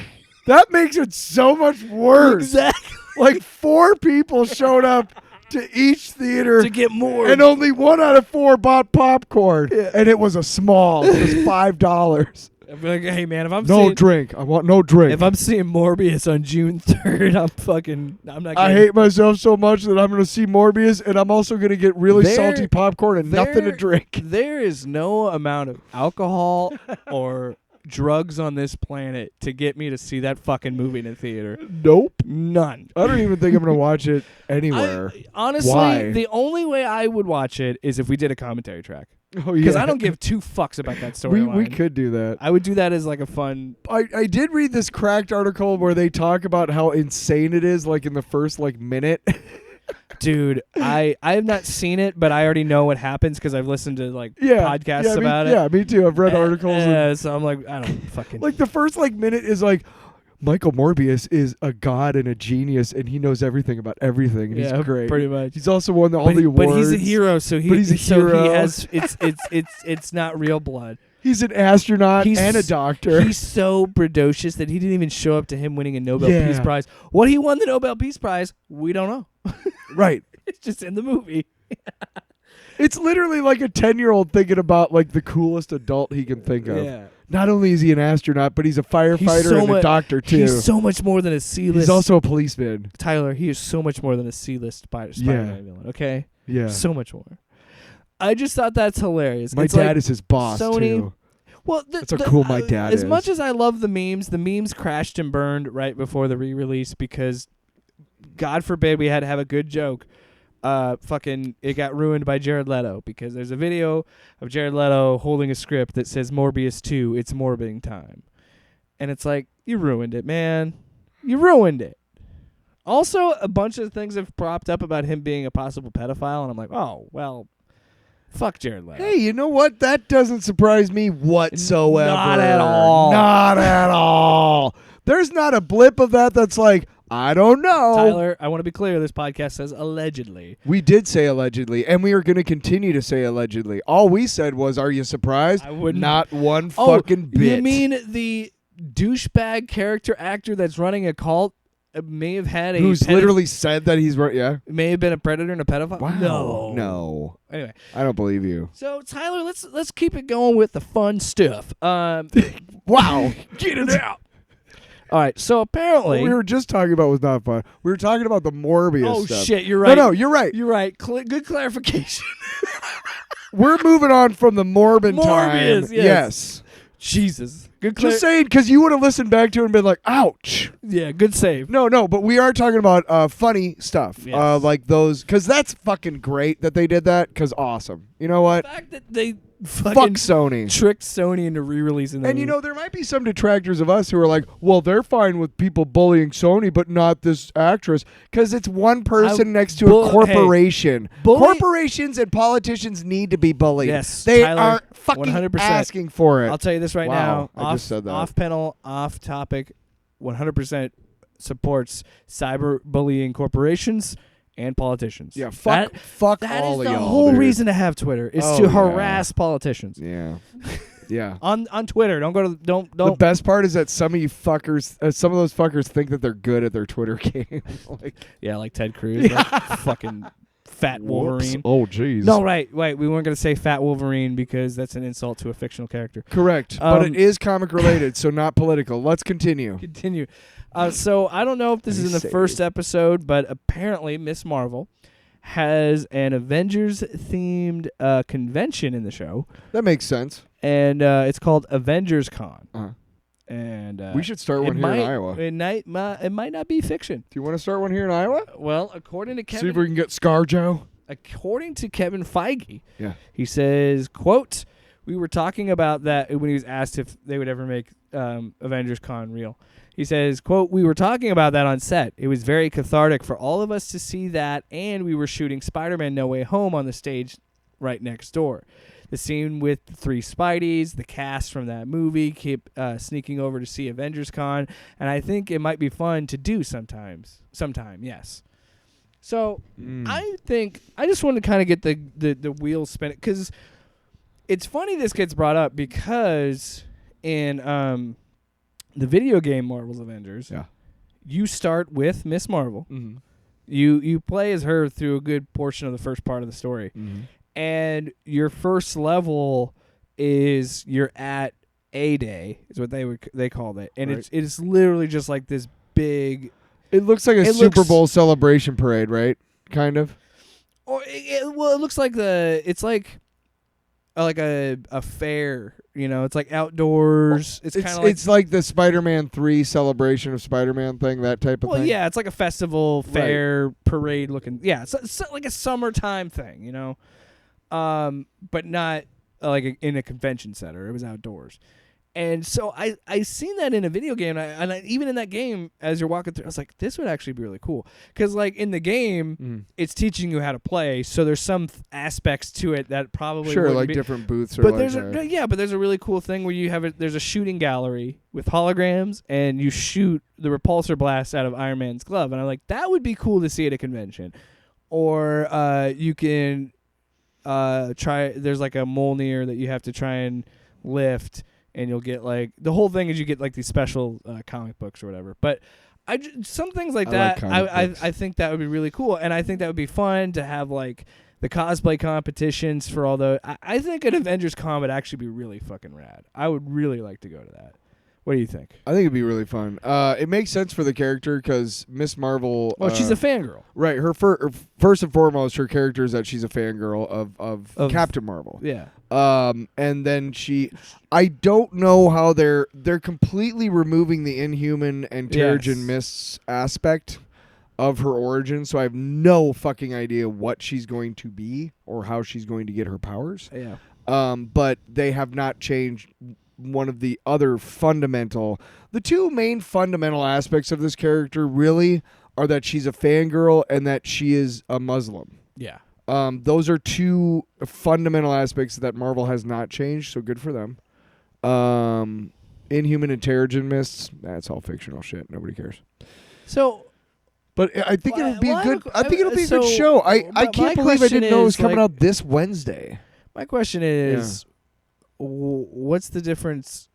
That makes it so much worse. exactly. Like 4 people showed up to each theater To get more. and only 1 out of 4 bought popcorn, and it was a small. It was $5. I'm like, hey man, if I'm No seeing, drink. I want no drink. if I'm seeing Morbius on June 3rd, I'm not. I hate myself so much that I'm going to see Morbius, and I'm also going to get really There- salty popcorn and nothing to there- drink. There is no amount of alcohol or drugs on this planet to get me to see that fucking movie in a theater. Nope. None. I don't even think I'm going to watch it anywhere. Honestly, Why? the only way I would watch it is if we did a commentary track. Oh, Because yeah. I don't give 2 fucks about that we storyline. could do that. I would do that as a fun. I did read this cracked article where they talk about how insane it is, in the first minute. Dude, I have not seen it, but I already know what happens because I've listened to podcasts about it. Yeah, me too. I've read articles. and, So I'm I don't fucking. the first minute is Michael Morbius is a god and a genius, and he knows everything about everything. And yeah, he's great. pretty much. He's also won all the awards. But he's a hero, so he. But he's a hero. He has. It's not real blood. He's an astronaut He's- and a doctor. He's so braggadocious that he didn't even show up to him winning a Nobel Yeah. Peace Prize. What he won the Nobel Peace Prize, we don't know. Right. It's just in the movie. It's literally like a 10-year-old thinking about like the coolest adult he can think of. Yeah. Not only is he an astronaut, but he's a firefighter and a doctor too. He's so much more than a C-list. He's also a policeman. Tyler, he is so much more than a C-list Spider-Man villain, okay? Yeah. So much more. I just thought that's hilarious. My It's dad like is his boss Sony. too. Well, That's how cool my dad as is. much as I love the memes crashed and burned right before the re-release because, God forbid, we had to have a good joke. It got ruined by Jared Leto because there's a video of Jared Leto holding a script that says Morbius 2, it's Morbiting time. And it's like, you ruined it, man. You ruined it. Also, a bunch of things have propped up about him being a possible pedophile, and I'm like, oh, well, fuck Jared Leto. Hey, you know what? That doesn't surprise me whatsoever. Not at all. Not at all. There's not a blip of that that's like, I don't know. Tyler, I want to be clear. This podcast says allegedly. We did say allegedly, and we are going to continue to say allegedly. All we said was, are you surprised? I wouldn't. Not one fucking bit. You mean the douchebag character actor that's running a cult may have had a Who's literally said that he's right? Yeah. may have been a predator and a pedophile? Wow. No. Anyway, I don't believe you. so Tyler, let's keep it going with the fun stuff. Wow. Get it out. All right, so apparently What we were just talking about was not fun. We were talking about the Morbius Oh stuff. shit, you're right. No, you're right. You're right. Good clarification. We're moving on from the Morbin time. Morbius, yes. Jesus. Good Just saying, because you would have listened back to it and been like, ouch. Yeah, good save. No, but we are talking about funny stuff. Yes. Like those, because that's fucking great that they did that, because awesome. You know what? The fact that they Fuck fucking Sony. tricked Sony into re-releasing the And you movie. know, there might be some detractors of us who are like, well, they're fine with people bullying Sony, but not this actress. Because it's one person next to a corporation. Corporations and politicians need to be bullied. Yes, They Tyler, aren't fucking 100%. asking for it. I'll tell you this right Wow, now. I just said that. Off panel, off topic, 100% supports cyberbullying corporations and politicians. Yeah, fuck That all is of the y'all, whole dude. reason to have Twitter is Oh, to yeah. harass politicians. Yeah. Yeah. On Twitter, don't go to don't. The best part is that some of you fuckers, some of those fuckers think that they're good at their Twitter game. Like, Yeah, like Ted Cruz, like fucking fat Wolverine. Oh, jeez. No, right. We weren't gonna say fat Wolverine because that's an insult to a fictional character. Correct. But it is comic related, so not political. Let's continue. Continue. So I don't know if this is in the first episode, but apparently Miss Marvel has an Avengers-themed convention in the show, That makes sense. and it's called AvengersCon. Uh-huh. And We should start one here in Iowa. Do It might not be fiction. you want to start one here in Iowa? Well, according to See if Kevin, we can get ScarJo. according to Kevin Feige, Yeah. he says, "quote We were talking about that when he was asked if they would ever make AvengersCon real." He says, quote, "We were talking about that on set. It was very cathartic for all of us to see that, and we were shooting Spider-Man No Way Home on the stage right next door. The scene with the 3 Spideys, the cast from that movie, keep sneaking over to see AvengersCon, and I think it might be fun to do sometime, yes." So I think I just want to kind of get the wheels spinning, because it's funny this gets brought up because in the video game Marvel's Avengers, you start with Miss Marvel. Mm-hmm. You play as her through a good portion of the first part of the story. Mm-hmm. And your first level is you're at A-Day, is what they called it. And Right. it's literally just like this big... It looks like a Super Bowl celebration parade, right? Kind of. Or it looks like it's like a fair, you know. It's like outdoors. It's kind of it's like the Spider-Man 3 celebration of Spider-Man thing, that type of thing. Well, yeah, it's like a festival, fair, parade looking. Yeah, it's like a summertime thing, you know, but not like in a convention center. It was outdoors. And so I seen that in a video game, and even in that game, as you're walking through, I was like, this would actually be really cool. Because, like, in the game, it's teaching you how to play, so there's some aspects to it that probably Sure, wouldn't like be. different booths or But like there's a really cool thing where you have there's a shooting gallery with holograms, and you shoot the repulsor blast out of Iron Man's glove. And I'm like, that would be cool to see at a convention. Or you can try, there's like a Mjolnir that you have to try and lift, and you'll get like, the whole thing is you get like these special comic books or whatever. But some things like I that. like comic books. I think that would be really cool, and I think that would be fun to have like the cosplay competitions for all the. I think an AvengersCon would actually be really fucking rad. I would really like to go to that. What do you think? I think it'd be really fun. It makes sense for the character because Miss Marvel. Well, she's a fangirl. Right. Her first and foremost, her character is that she's a fangirl of Captain Marvel. Yeah. And then I don't know how they're completely removing the Inhuman and Terrigen Mists aspect of her origin, so I have no fucking idea what she's going to be or how she's going to get her powers. Yeah. But they have not changed one of the other the two main fundamental aspects of this character really are that she's a fangirl and that she is a Muslim. Yeah. Those are two fundamental aspects that Marvel has not changed, so good for them. Inhuman and Terrigen Mists, that's all fictional shit. Nobody cares. So, but I think it'll be a good. I think it'll be a so good show. I can't believe I didn't know it was coming like, out this Wednesday. My question is, what's the difference?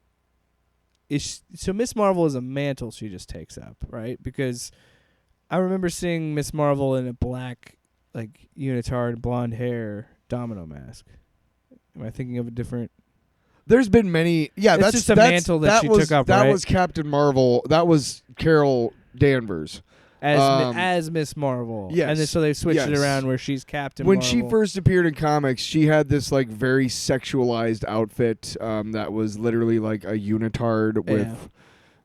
So Miss Marvel is a mantle she just takes up, right? Because I remember seeing Miss Marvel in a black, like unitard, blonde hair domino mask. Am I thinking of a different? There's been many. Yeah, it's that's just a mantle that she took up. That right? was Captain Marvel. That was Carol Danvers. As Miss Marvel. Yes. And then so they switched it around where she's Captain When Marvel. she first appeared in comics, she had this like very sexualized outfit that was literally like a unitard with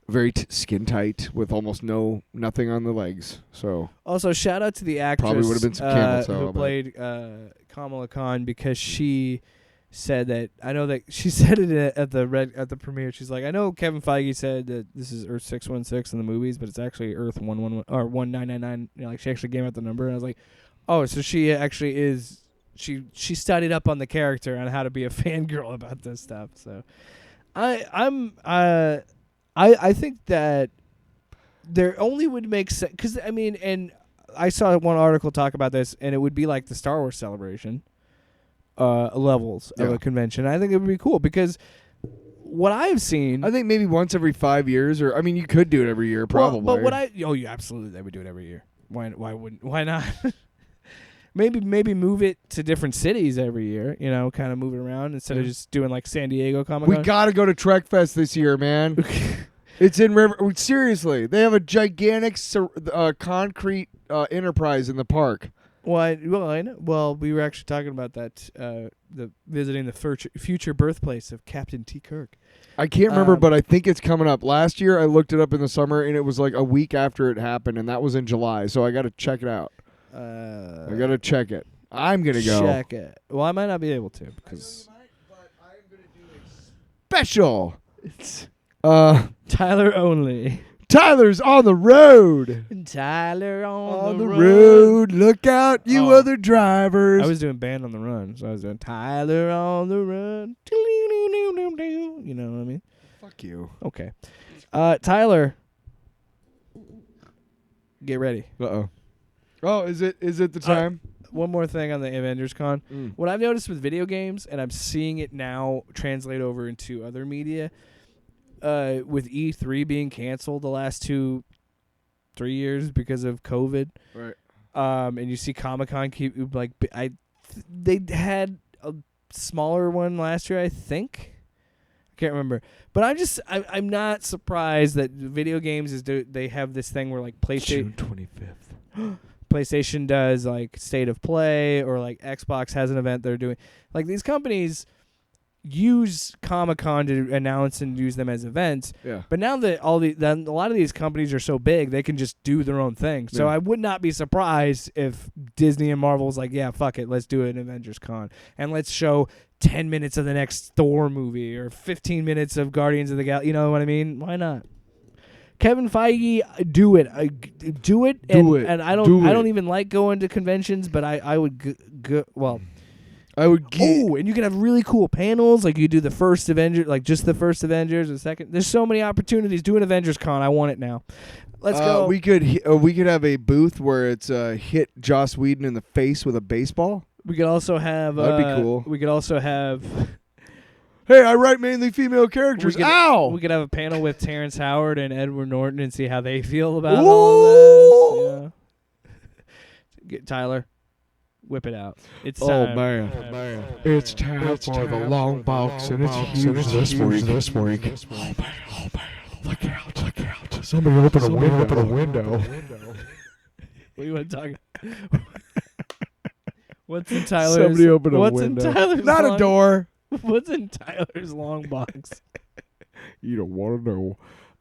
very skin tight with almost nothing on the legs. So also shout out to the actress probably would have been some camel toe, who played Kamala Khan, because she said that, I know that she said it at the premiere. She's like, I know Kevin Feige said that this is Earth 616 in the movies, but it's actually Earth 111 or 1999. You know, like she actually gave out the number, and I was like, oh, so she actually is. She studied up on the character on how to be a fangirl about this stuff. So, I think that there only would make sense because I mean, and I saw one article talk about this, and it would be like the Star Wars Celebration. Levels of a convention. I think it would be cool because what I've seen, I think maybe once every 5 years, or I mean, you could do it every year, probably. But what yeah, absolutely, they would do it every year. Why not? maybe move it to different cities every year. You know, kind of move it around instead of just doing like San Diego Comic-Con. We gotta go to Trek Fest this year, man. It's in River. Seriously, they have a gigantic concrete enterprise in the park. Well, I know. Well, we were actually talking about that. Visiting the future birthplace of Captain T. Kirk. I can't remember, but I think it's coming up. Last year, I looked it up in the summer, and it was like a week after it happened, and that was in July. So I got to check it out. I got to check it. I'm gonna go check it. Well, I might not be able to because but I'm gonna do a special. It's Tyler only. Tyler's on the road. Tyler on the road. Look out, you other drivers. I was doing Band on the Run, so I was doing Tyler on the Run. You know what I mean? Fuck you. Okay. Tyler, get ready. Uh-oh. Oh, is it the time? One more thing on the AvengersCon. What I've noticed with video games, and I'm seeing it now translate over into other media, with E3 being canceled the last 2-3 years because of COVID, right? And you see Comic-Con keep like they had a smaller one last year, I think. I can't remember, but I'm not surprised that video games they have this thing where like PlayStation June 25th. PlayStation does like State of Play, or like Xbox has an event they're doing. Like these companies use Comic-Con to announce and use them as events. Yeah. But now that a lot of these companies are so big, they can just do their own thing. So I would not be surprised if Disney and Marvel's like, yeah, fuck it, let's do an AvengersCon and let's show 10 minutes of the next Thor movie or 15 minutes of Guardians of the Galaxy. You know what I mean? Why not? Kevin Feige, do it. Do it. And I don't even like going to conventions, but I would go. Well, I would. And you can have really cool panels. Like you do the first Avengers, like just the first Avengers, the second. There's so many opportunities. Do an AvengersCon. I want it now. Let's go. We could have a booth where it's hit Joss Whedon in the face with a baseball. We could also have. That'd be cool. We could also have. Hey, I write mainly female characters. Ow! We could have a panel with Terrence Howard and Edward Norton and see how they feel about all of this. Yeah. Get Tyler, whip it out. It's time. Oh man. It's time for the long box, and it's huge this week. Oh man. Look out. Somebody open a window. What do you want to talk? What's in Tyler's? Somebody open a what's window. in Tyler's? Not long, a door. What's in Tyler's long box? You don't want to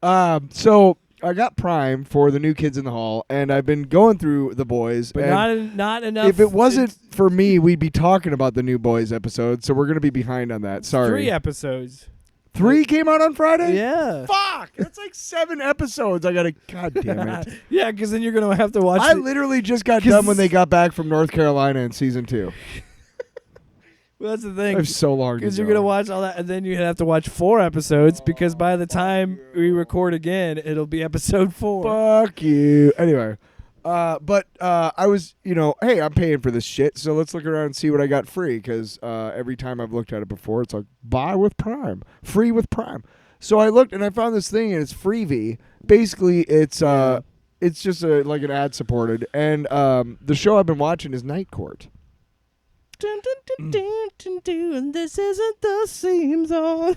know. So I got Prime for the New Kids in the Hall, and I've been going through The Boys. But not enough. If it wasn't for me, we'd be talking about the New Boys episode, so we're going to be behind on that. Sorry. 3 episodes. 3 came out on Friday? Yeah. Fuck! That's like 7 episodes. I got to... God damn it. Yeah, because then you're going to have to watch I literally just got done when they got back from North Carolina in season 2. Well, that's the I thing. have so long to Because go. you're going to watch all that, and then you have to watch 4 episodes, because by the time we record again, it'll be episode 4. Fuck you. Anyway. But I was, hey, I'm paying for this shit, so let's look around and see what I got free, because every time I've looked at it before, it's like, buy with Prime. Free with Prime. So I looked, and I found this thing, and it's Freevee. Basically, it's just like an ad-supported, and the show I've been watching is Night Court. And this isn't the same song.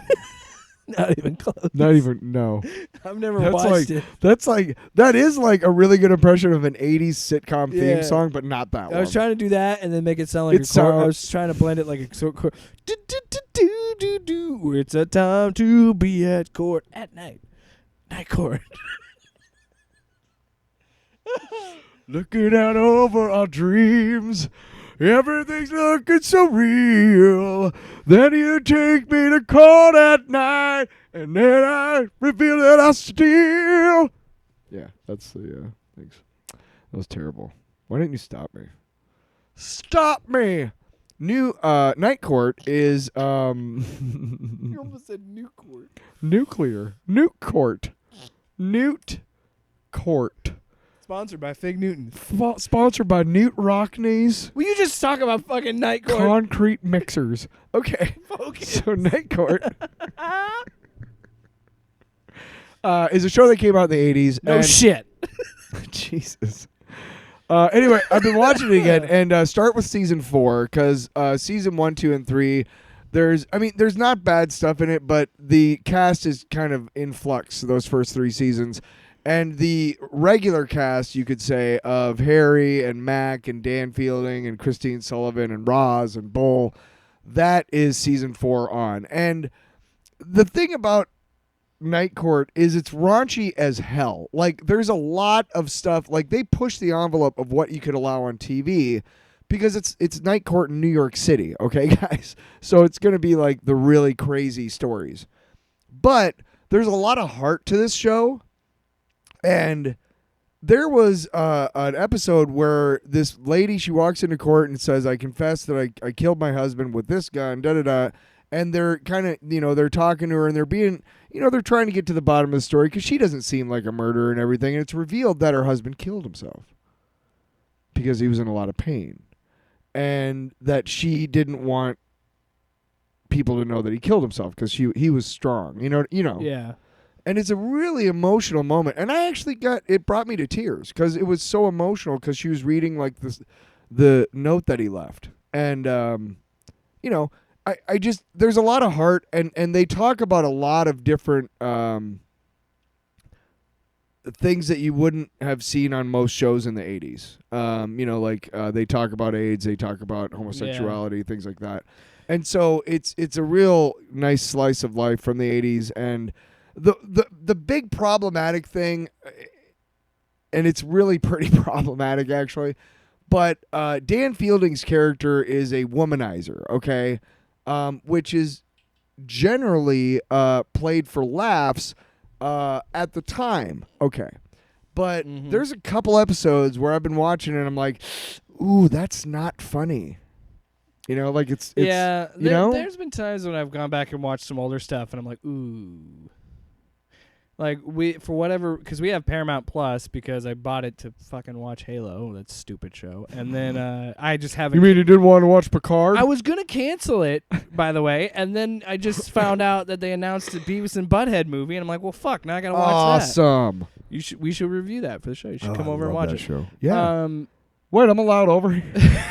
Not even close. No. I've never watched it. That is like a really good impression of an 80s sitcom theme song, but not that one. I was trying to do that and then make it sound like a chord. I was trying to blend it like a chord. It's a time to be at court at night. Night court. Looking out over our dreams. Everything's looking so real. Then you take me to court at night, and then I reveal that I steal. Yeah, that's the thanks. That was terrible. Why didn't you stop me? Stop me! New Night Court is You almost said new court. nuclear. Newt Court. Newt Court. Sponsored by Fig Newton. Sponsored by Newt Rockneys. Will you just talk about fucking Night Court? Concrete mixers. Okay. Focus. So Night Court is a show that came out in the 80s. No and shit. Jesus. Anyway, I've been watching it again, and start with season 4, because season 1, 2, and 3, there's not bad stuff in it, but the cast is kind of in flux those first 3 seasons. And the regular cast, you could say, of Harry and Mac and Dan Fielding and Christine Sullivan and Roz and Bull, that is season 4 on. And the thing about Night Court is it's raunchy as hell. Like, there's a lot of stuff. Like, they push the envelope of what you could allow on TV because it's Night Court in New York City, okay, guys? So it's going to be like the really crazy stories. But there's a lot of heart to this show. And there was an episode where this lady, she walks into court and says, I confess that I killed my husband with this gun, da-da-da. And they're kind of, they're talking to her and they're being, they're trying to get to the bottom of the story because she doesn't seem like a murderer and everything. And it's revealed that her husband killed himself because he was in a lot of pain. And that she didn't want people to know that he killed himself because he was strong, Yeah. And it's a really emotional moment. And I actually it brought me to tears because it was so emotional because she was reading like the note that he left. And, I just, there's a lot of heart and they talk about a lot of different things that you wouldn't have seen on most shows in the 80s. They talk about AIDS, they talk about homosexuality, things like that. And so it's a real nice slice of life from the 80s. And the big problematic thing, and it's really pretty problematic actually, but Dan Fielding's character is a womanizer, okay, which is generally played for laughs at the time, okay, but there's a couple episodes where I've been watching and I'm like, ooh, that's not funny. It's there's been times when I've gone back and watched some older stuff and I'm like, ooh. Like because we have Paramount Plus because I bought it to fucking watch Halo, that stupid show, and then I just haven't. You mean you didn't want to watch Picard? I was gonna cancel it, by the way, and then I just found out that they announced a Beavis and Butthead movie, and I'm like, well, fuck, now I gotta watch that. Awesome. We should review that for the show. You should come over and watch it. Show. Yeah. Wait, I'm allowed over here.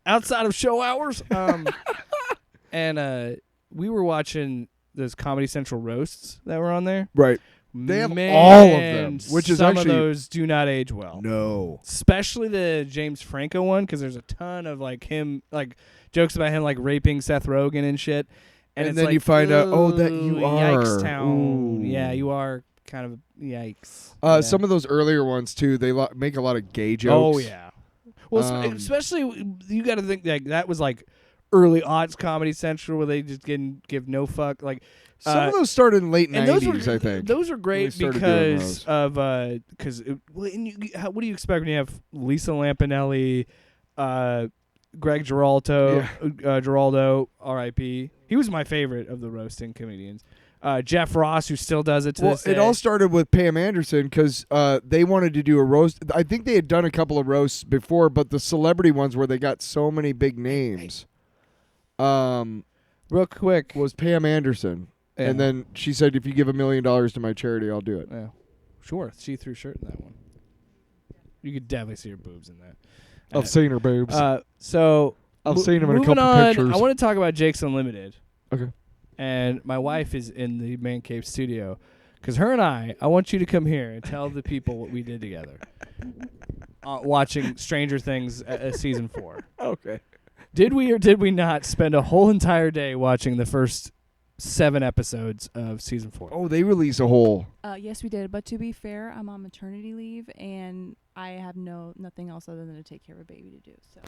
outside of show hours. And we were watching those Comedy Central roasts that were on there. Right. They have Man, all of them, which is some actually of those do not age well. No. Especially the James Franco one, because there's a ton of jokes about him raping Seth Rogen and shit. And it's then you find out, that you are. Yikes town. Ooh. Yeah, you are kind of yikes. Yeah. Some of those earlier ones too, they make a lot of gay Oh jokes. yeah. Well, especially you got to think that was early aughts Comedy Central where they just didn't give no fuck. Some of those started in late and 90s, I think. Those are great When they started doing because what do you expect when you have Lisa Lampanelli, Greg Giraldo, R.I.P. He was my favorite of the roasting comedians. Jeff Ross, who still does it to this day. It all started with Pam Anderson because they wanted to do a roast. I think they had done a couple of roasts before, but the celebrity ones where they got so many big names real quick was Pam Anderson. Yeah. And then she said, if you give $1 million to my charity, I'll do it. Yeah. Sure. See-through shirt in that one. You could definitely see her boobs in that. I've seen her boobs. So I've seen them in a moving couple on, pictures. I want to talk about Jake's Unlimited. Okay. And my wife is in the Man Cave studio because her and I want you to come here and tell the people what we did together watching Stranger Things season 4. Okay. Did we or did we not spend a whole entire day watching the first 7 episodes of season 4? Oh, they release a whole. Yes, we did. But to be fair, I'm on maternity leave, and I have nothing else other than to take care of a baby to do. So.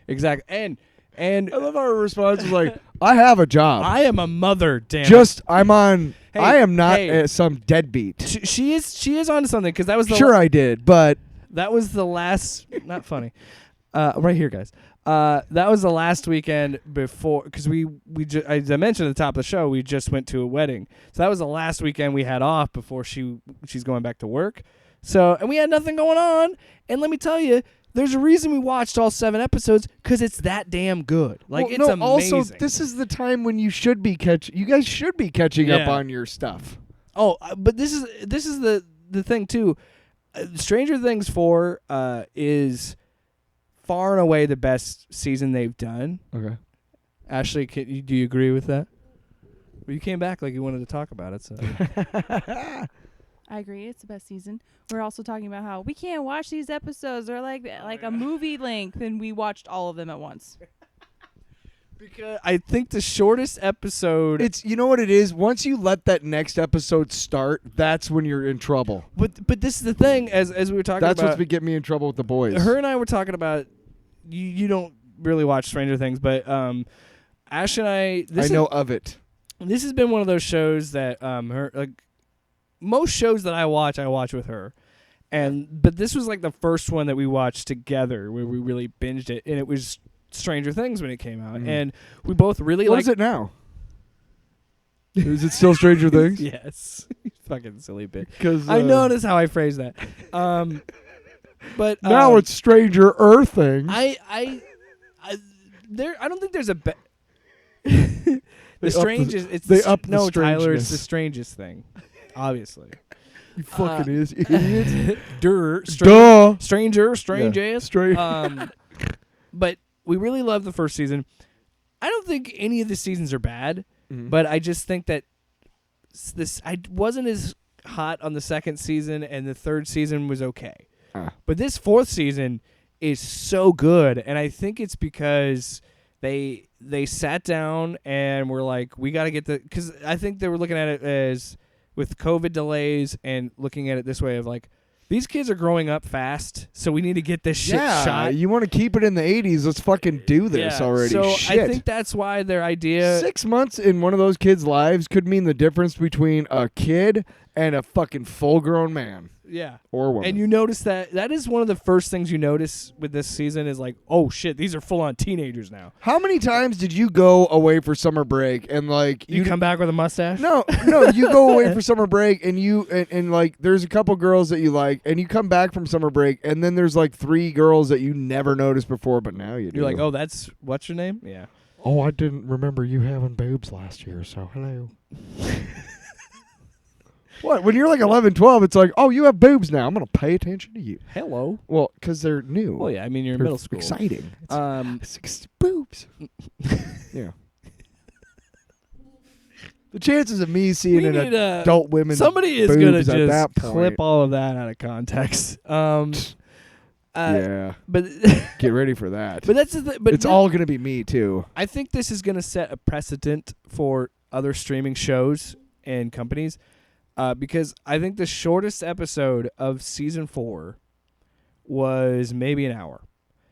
Exactly. And I love our response was like, I have a job. I am a mother, damn Just, I'm on, Hey, I am not some deadbeat. She is on something because that was the Sure I did, but. That was the last, not funny. Right here, guys. That was the last weekend before, because as I mentioned at the top of the show, we just went to a wedding. So that was the last weekend we had off before she's going back to work. So, and we had nothing going on. And let me tell you, there's a reason we watched all 7 episodes, because it's that damn good. It's amazing. Also, this is the time when you should be you guys should be catching up on your stuff. Oh, but this is the thing too. Stranger Things 4 is far and away the best season they've done. Okay. Ashley, do you agree with that? Well, you came back like you wanted to talk about it. So. I agree. It's the best season. We're also talking about how we can't watch these episodes. They're like a movie length, and we watched all of them at once. Because I think the shortest episode... You know what it is? Once you let that next episode start, that's when you're in trouble. But this is the thing, as we were talking about... That's what's been getting me in trouble with the boys. Her and I were talking about... You don't really watch Stranger Things, but Ash and I... I know of it. This has been one of those shows that most shows that I watch with her. But this was the first one that we watched together where we really binged it, and it was Stranger Things when it came out, and we both really liked... What is it now? Is it still Stranger Things? Yes. Fucking silly bit. Because I noticed how I phrased that. But now it's Stranger Things. I don't think there's a the strangest. It's no Tyler. It's the strangest thing. Obviously. You fucking idiot. Duh. Stranger. But we really love the first season. I don't think any of the seasons are bad, but I just think that I wasn't as hot on the second season, and the third season was okay. But this 4th season is so good, and I think it's because they sat down and were like, we got to get because I think they were looking at it as with COVID delays and looking at it this way of these kids are growing up fast, so we need to get this shit shot. You want to keep it in the 80s, let's fucking do this already. So Shit. I think that's why their idea... 6 months in one of those kids' lives could mean the difference between a kid and a fucking full-grown man. Yeah. or woman. And you notice that is one of the first things you notice with this season is like, oh shit, these are full on teenagers now. How many times did you go away for summer break and like You come back with a mustache? No, you go away for summer break and and like there's a couple girls that you like and you come back from summer break and then there's like 3 girls that you never noticed before but now you do. You're like, oh, that's what's your name? Yeah. Oh, I didn't remember you having boobs last year, so hello. What? When you're like 11, 12, it's like, oh, you have boobs now. I'm going to pay attention to you. Hello. Well, because they're new. Well, yeah, I mean, you're in They're middle school. Exciting. It's boobs. Yeah. The chances of me seeing an adult women's somebody is boobs gonna at just that point. clip all of that out of context. Yeah. But Get ready for that. but that's the but it's all going to be me, too. I think this is going to set a precedent for other streaming shows and companies because I think the shortest episode of season 4 was maybe an hour.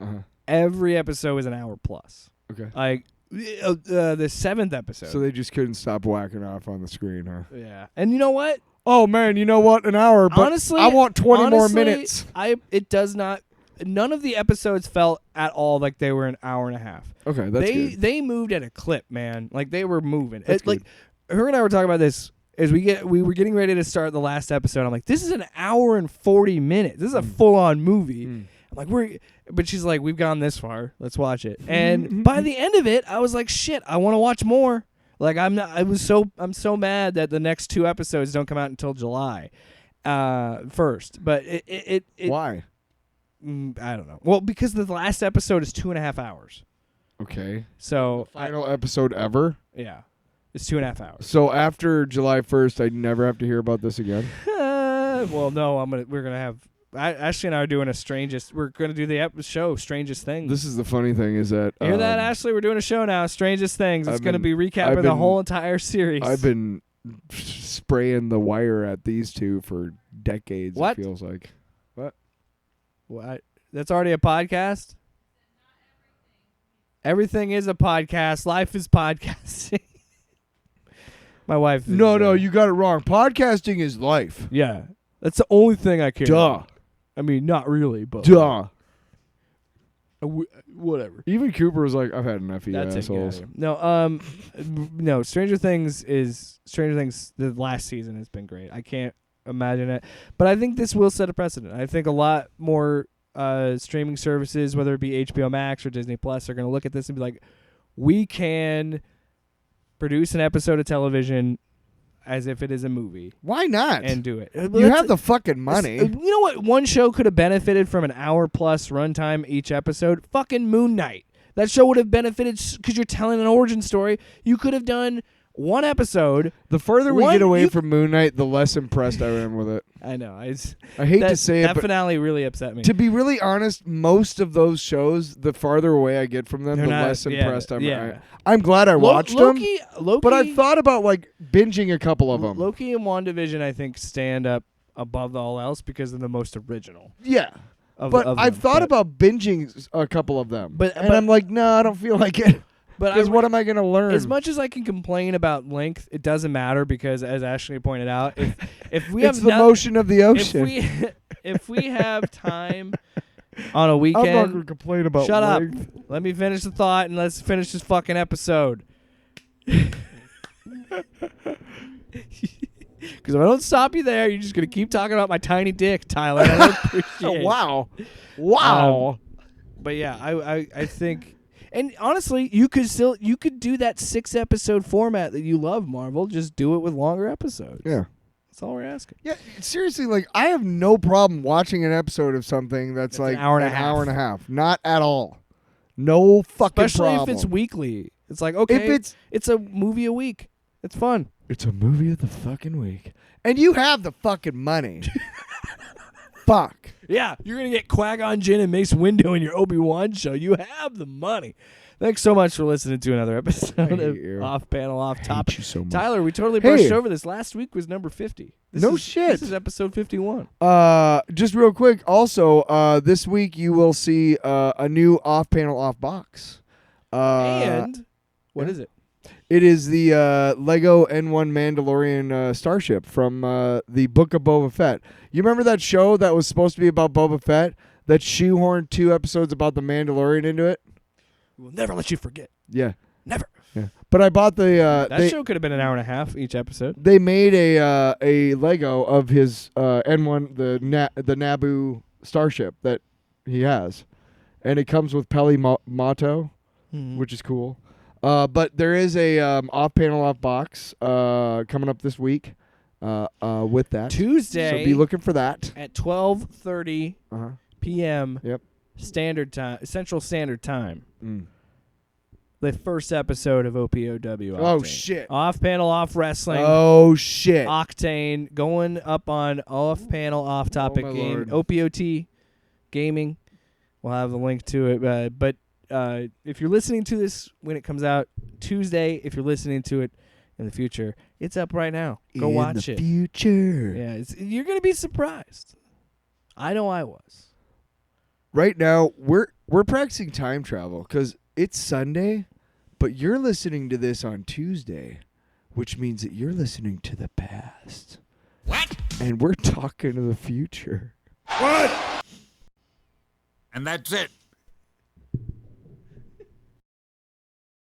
Uh-huh. Every episode was an hour plus. Okay. Like the 7th episode. So they just couldn't stop whacking off on the screen, huh? Yeah. And you know what? Oh, man, you know what? An hour, but Honestly, I want 20 more minutes. It does not. None of the episodes felt at all like they were an hour and a half. Okay, that's good. They moved at a clip, man. Like they were moving. That's Like her and I were talking about this as we were getting ready to start the last episode. I'm like, this is an hour and 40 minutes. This is a full on movie. I'm like, but she's like, we've gone this far. Let's watch it. And by the end of it, I was like, shit, I want to watch more. Like I'm so mad that the next 2 episodes don't come out until July 1st. But it Why? I don't know. Well, because the last episode is 2.5 hours. Okay. So Final episode ever? yeah, it's 2.5 hours. So after July 1st, I never have to hear about this again? Well, no, we're gonna have. Ashley and I are doing we're gonna do the show Strangest Things. This is the funny thing is that... Hear that, Ashley? We're doing a show now, Strangest Things. It's I've gonna be been- recapping I've the been- whole entire series. I've been spraying the wire at these two for decades, What? it feels like. What? That's already a podcast? Everything is a podcast. Life is podcasting. My wife is, No, you got it wrong. Podcasting is life. Yeah. That's the only thing I care Duh. about. I mean, not really, but... Duh. Whatever. Even Cooper was like, I've had enough of you That's assholes. it. No, no. Stranger Things. The last season has been great. I can't imagine it, but I think this will set a precedent. I think a lot more streaming services, whether it be HBO Max or Disney Plus, are going to look at this and be like, we can produce an episode of television as if it is a movie. Why not? And do it. you have the fucking money. You know what? One show could have benefited from an hour plus runtime each episode. Fucking Moon Knight. That show would have benefited because you're telling an origin story. You could have done one episode. The further we get away from Moon Knight, the less impressed I am with it. I know. I hate to say it, that but finale really upset me. to be really honest, most of those shows, the farther away I get from them, They're the not- less yeah, impressed I'm. yeah. I'm glad I watched them, Loki, but I thought about like binging a couple of them. Loki and WandaVision, I think, stand up above all else because they're the most original. Yeah. Of I've them. thought about binging a couple of them, But- and I'm like, no, I don't feel like it. But Because what am I going to learn? As much as I can complain about length, it doesn't matter because, as Ashley pointed out, if we it's have the motion of the ocean. if we have time on a I'm not weekend, going to complain about shut length. up. Let me finish the thought and let's finish this fucking episode. Because if I don't stop you there, you're just gonna keep talking about my tiny dick, Tyler. And I don't appreciate it. Wow. But yeah, I think, and honestly, you could do that 6-episode format that you love, Marvel. Just do it with longer episodes. Yeah. That's all we're asking. Yeah, seriously, like I have no problem watching an episode of something that's like an hour and a hour and a half. Not at all. No fucking Especially problem. if it's weekly. It's like, okay, it's a movie a week. It's fun. It's a movie of the fucking week. And you have the fucking money. Fuck. Yeah, you're going to get Qui-Gon Jinn and Mace Windu in your Obi-Wan show. You have the money. Thanks so much for listening to another episode of you. Off Panel, Off Topic. you so much. Tyler, we totally brushed Hey. over this. Last week was number 50. Shit. This is episode 51. Just real quick, also, this week you will see a new off-panel, off-box. And what is it? It is the Lego N1 Mandalorian starship from the Book of Boba Fett. You remember that show that was supposed to be about Boba Fett that shoehorned 2 episodes about the Mandalorian into it? We'll never let you forget. Yeah. Never. Yeah. But I bought the That show could have been an hour and a half each episode. They made a Lego of his N1 the Naboo starship that he has, and it comes with Peli Motto, which is cool. But there is a off-panel off-box coming up this week with that Tuesday. So be looking for that at 12:30 p.m. Yep. Standard Time, Central Standard Time. The first episode of OPOW. Octane. Oh shit! Off panel, off wrestling. Oh shit! Octane going up on off panel, off topic game. Lord. OPOT gaming. We'll have a link to it. But if you're listening to this when it comes out Tuesday, if you're listening to it in the future, it's up right now. Go watch it. Future. Yeah, you're gonna be surprised. I know I was. Right now, we're practicing time travel because it's Sunday, but you're listening to this on Tuesday, which means that you're listening to the past. What? And we're talking to the future. What? And that's it.